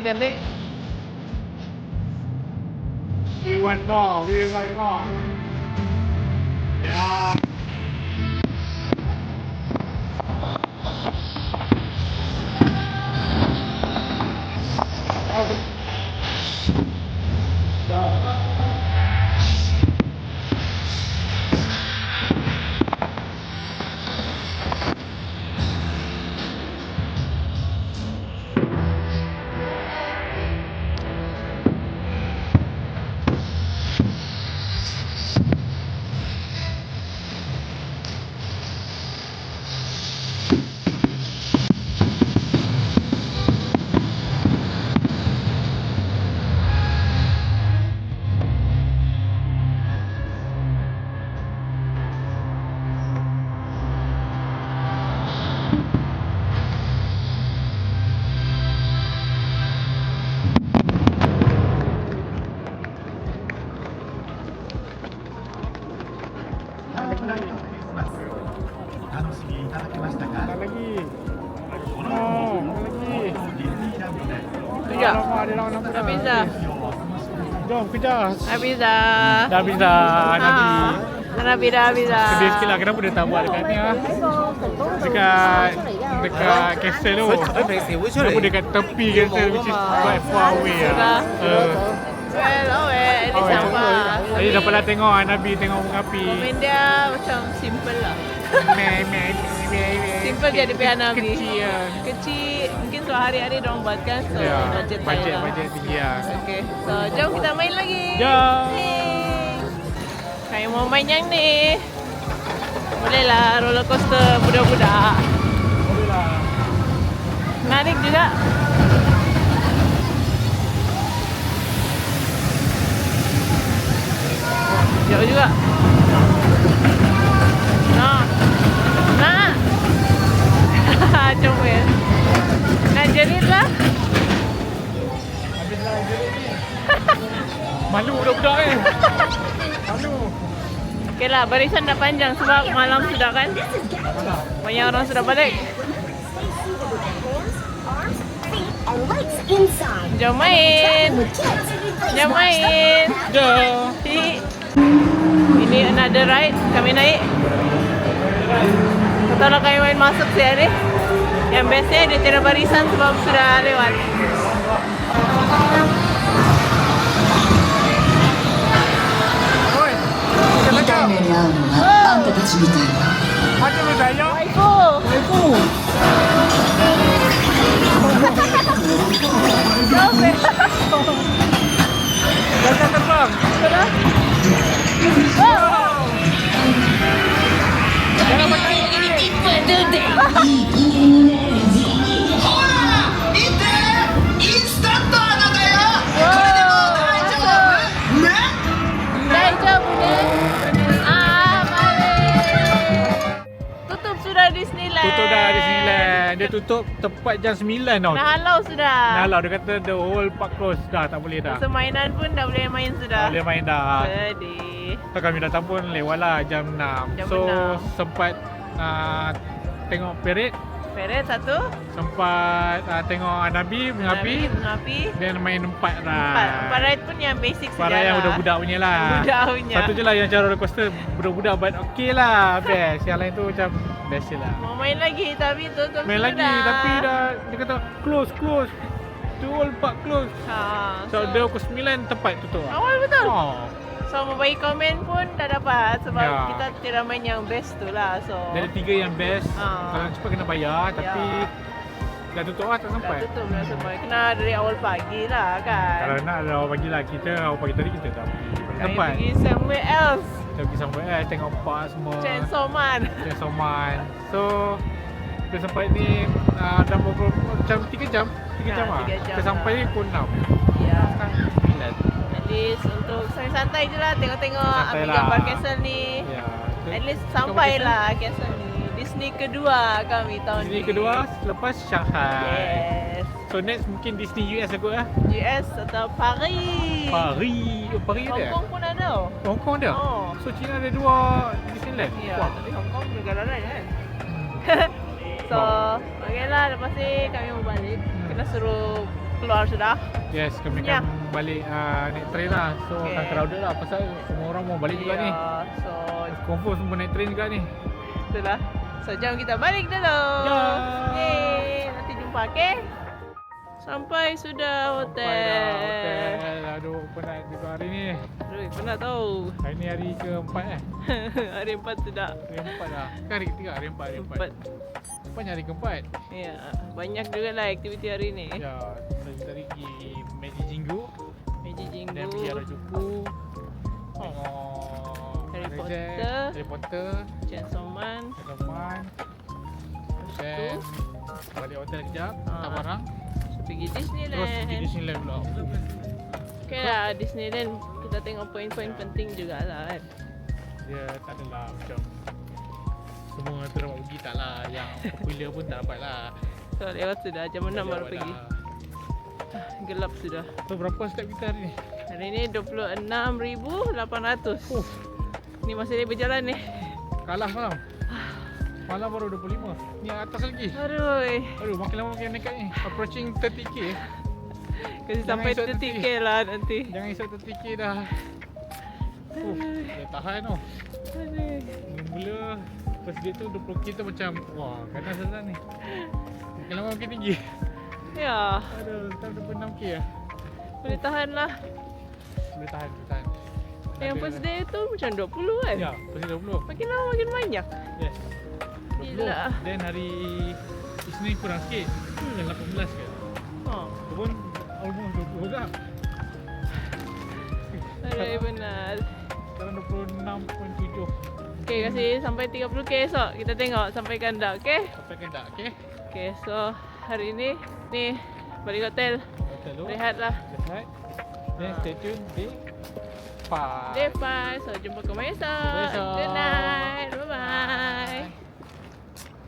Speaker 2: Cantik.
Speaker 1: We want more. Ya.
Speaker 2: Sekejap.
Speaker 1: Alamak, dia lawan apa
Speaker 2: Dah pizza.
Speaker 1: Jom, kejar.
Speaker 2: Dah pizza.
Speaker 1: Dah pizza, Nabi.
Speaker 2: Dah pizza.
Speaker 1: Sedih sikit lah, kenapa dia tak buat dekat ni lah. Dekat castle tu. Kenapa dekat tepi castle, which is quite far away lah.
Speaker 2: Well, ini sampah.
Speaker 1: Tadi dapat lah tengok Nabi tengok mengapi.
Speaker 2: Komen dia macam simple lah. Simple je dia punya Nabi.
Speaker 1: Kecil lah.
Speaker 2: Kecil. Mungkin so hari-hari diorang buat kan. So budget lah.
Speaker 1: Budget tinggi lah.
Speaker 2: Okay. So jom kita main lagi.
Speaker 1: Jom.
Speaker 2: Hey. Saya mau main yang ni. Boleh lah roller coaster budak-budak.
Speaker 1: Boleh lah.
Speaker 2: Menarik juga. Jauh juga. Nak. Comel. Nak jerit lah.
Speaker 1: Malu budak-budak eh. Malu.
Speaker 2: Okay lah, barisan dah panjang sebab malam sudah kan. Banyak orang sudah balik.
Speaker 3: Arms, feet, and legs inside.
Speaker 2: Jom main.
Speaker 3: With kids,
Speaker 2: Jom main.
Speaker 1: Jom.
Speaker 2: Ini another ride. Kami naik. Kalau kami main masuk sih ni. Yang bestnya dia tiada barisan sebab sudah lewat.
Speaker 4: 痛い目に遭うのがあんたたちみたいな
Speaker 1: Macam berjaya.
Speaker 2: Waifu.
Speaker 1: Jangan terbang.
Speaker 2: Sudah.
Speaker 1: Jangan pakai.
Speaker 2: 大丈夫ね。Tutup sudah Disneyland.
Speaker 1: Tutup dah Disneyland. Dia tutup tepat jam 9 tau.
Speaker 2: Dah halau sudah.
Speaker 1: Nah lah, dia kata the whole park close dah, tak boleh dah.
Speaker 2: Masa mainan pun dah boleh main
Speaker 1: Tak
Speaker 2: sudah.
Speaker 1: boleh main dah.
Speaker 2: Sedih.
Speaker 1: So, kami datang pun lewat lah jam 6.
Speaker 2: Jam
Speaker 1: So
Speaker 2: 6.
Speaker 1: sempat tengok parade,
Speaker 2: Peret satu.
Speaker 1: sempat tengok Nabi mengapi,
Speaker 2: Mengapi.
Speaker 1: dan main 4
Speaker 2: Empat ride pun yang basic saja.
Speaker 1: Para yang budak-budak punya lah.
Speaker 2: Budak punya.
Speaker 1: Satu je lah yang cara roller coaster budak-budak, but okay lah, best. Yang lain tu macam best je lah.
Speaker 2: Mau main lagi tapi tutup
Speaker 1: Main
Speaker 2: sudah.
Speaker 1: lagi tapi dah dia kata close. The whole park close. So dia pukul 9 tepat tutup lah.
Speaker 2: Awal betul.
Speaker 1: Oh.
Speaker 2: So mau bagi komen pun dah dapat sebab
Speaker 1: Ya.
Speaker 2: kita tidak main yang best tu lah. So
Speaker 1: Dia ada 3 yang best.
Speaker 2: Ah.
Speaker 1: Kalau cepat kena bayar, tapi dah tutup lah, tak
Speaker 2: dah
Speaker 1: sampai.
Speaker 2: tutup dah sampai. Kena dari awal pagi lah kan.
Speaker 1: Kalau nak ada awal pagi lah, kita awal pagi tadi kita dah pergi balik
Speaker 2: Kami
Speaker 1: tempat.
Speaker 2: pergi somewhere else.
Speaker 1: Kita pergi sampai tengok park semua.
Speaker 2: Chainsaw Man.
Speaker 1: Chainsaw Man. So kita sampai ni dah berapa macam 3 jam. 3 jam lah.
Speaker 2: 3 jam
Speaker 1: Kita sampai
Speaker 2: lah.
Speaker 1: pukul 6.
Speaker 2: Ya.
Speaker 1: Sekarang 9.
Speaker 2: At least untuk santai-santai je lah tengok-tengok
Speaker 1: Santai
Speaker 2: ambil
Speaker 1: lah.
Speaker 2: gambar castle ni.
Speaker 1: Ya.
Speaker 2: At least sampai lah castle ni. Disney kedua kami tahun ni.
Speaker 1: Disney kedua selepas Shanghai.
Speaker 2: Yes.
Speaker 1: So next mungkin Disney US aku lah.
Speaker 2: US atau Paris.
Speaker 1: Paris. Oh, Paris ada?
Speaker 2: Hong Kong pun ada.
Speaker 1: Hong Kong ada?
Speaker 2: Oh.
Speaker 1: So China ada 2 Disneyland?
Speaker 2: Ya,
Speaker 1: Wah.
Speaker 2: tapi Hong Kong negara lain kan.
Speaker 1: Hmm.
Speaker 2: So, okey lah lepas ni kami mau balik. Kita suruh keluar sudah.
Speaker 1: Yes, kami
Speaker 2: Ya.
Speaker 1: akan balik naik train lah. So
Speaker 2: Okay.
Speaker 1: akan crowded lah pasal semua orang mau balik juga ni.
Speaker 2: So,
Speaker 1: Confirm semua naik train juga ni.
Speaker 2: itulah. So, jom kita balik dulu.
Speaker 1: Ya.
Speaker 2: Yeay, nanti jumpa, okey? Sampai sudah hotel.
Speaker 1: Sampai dah hotel. Aduh, penat juga hari ni.
Speaker 2: Aduh, penat tau.
Speaker 1: Hari ni hari ke-4
Speaker 2: Hari 4 sudah.
Speaker 1: Hari 4 dah. Kan hari ke-3? Hari 4. Hari 4.
Speaker 2: Empat.
Speaker 1: Rupanya hari ke-4.
Speaker 2: Ya, banyak juga lah aktiviti hari ni.
Speaker 1: Ya, tadi pergi Magic Jingu.
Speaker 2: Magic Jingu.
Speaker 1: Dan pergi Harajuku. Tengok
Speaker 2: Harry
Speaker 1: Reza,
Speaker 2: Potter.
Speaker 1: Harry Potter.
Speaker 2: Chainsaw Man.
Speaker 1: Teman. Dan balik hotel kejap. Tak barang.
Speaker 2: So, pergi Disneyland.
Speaker 1: Terus pergi Disneyland pula.
Speaker 2: Okay lah, Disneyland kita tengok poin-poin penting jugalah kan.
Speaker 1: Dia tak adalah macam semua terdapat pergi tak lah. Yang popular pun tak dapat lah.
Speaker 2: So lewat sudah, jam 6 baru
Speaker 1: Lewat
Speaker 2: pergi.
Speaker 1: dah.
Speaker 2: Gelap sudah.
Speaker 1: So berapa step kita hari ni?
Speaker 2: Hari ni 26,800. Ni masih dia berjalan ni.
Speaker 1: Kalah malam. Malam baru 25. Ni atas lagi.
Speaker 2: Aduh.
Speaker 1: Aduh, makin lama makin dekat ni. Approaching 30k.
Speaker 2: Kasi
Speaker 1: Jangan
Speaker 2: sampai
Speaker 1: esok
Speaker 2: 30k lah nanti.
Speaker 1: Jangan esok 30k dah. Dah tahan tau.
Speaker 2: Aduh.
Speaker 1: Mula first day tu 20k tu macam wah, ganas sangat ni. Makin lama makin tinggi.
Speaker 2: Ya,
Speaker 1: Aduh, sekarang 26k lah.
Speaker 2: boleh tahan lah.
Speaker 1: Boleh tahan, boleh tahan.
Speaker 2: Yang
Speaker 1: Ada-
Speaker 2: first day tu macam 20 kan?
Speaker 1: Ya, first day 20.
Speaker 2: Makin lama makin banyak.
Speaker 1: Yes. 20.
Speaker 2: Gila.
Speaker 1: Then hari Isnin kurang sikit. Dan 18 ke.
Speaker 2: Oh,
Speaker 1: Tu pun almost 20 juga.
Speaker 2: aduh benar.
Speaker 1: Sekarang 26.7.
Speaker 2: Okay, kasih sampai 30k esok. Kita tengok sampai kanda, okay?
Speaker 1: Sampai kan tak, okay?
Speaker 2: Okay, so hari ni balik hotel.
Speaker 1: Hotel tu.
Speaker 2: Rehat lah.
Speaker 1: Rehat. Then stay tune di Park.
Speaker 2: Day 5. So jumpa kau esok.
Speaker 1: Jumpa esok.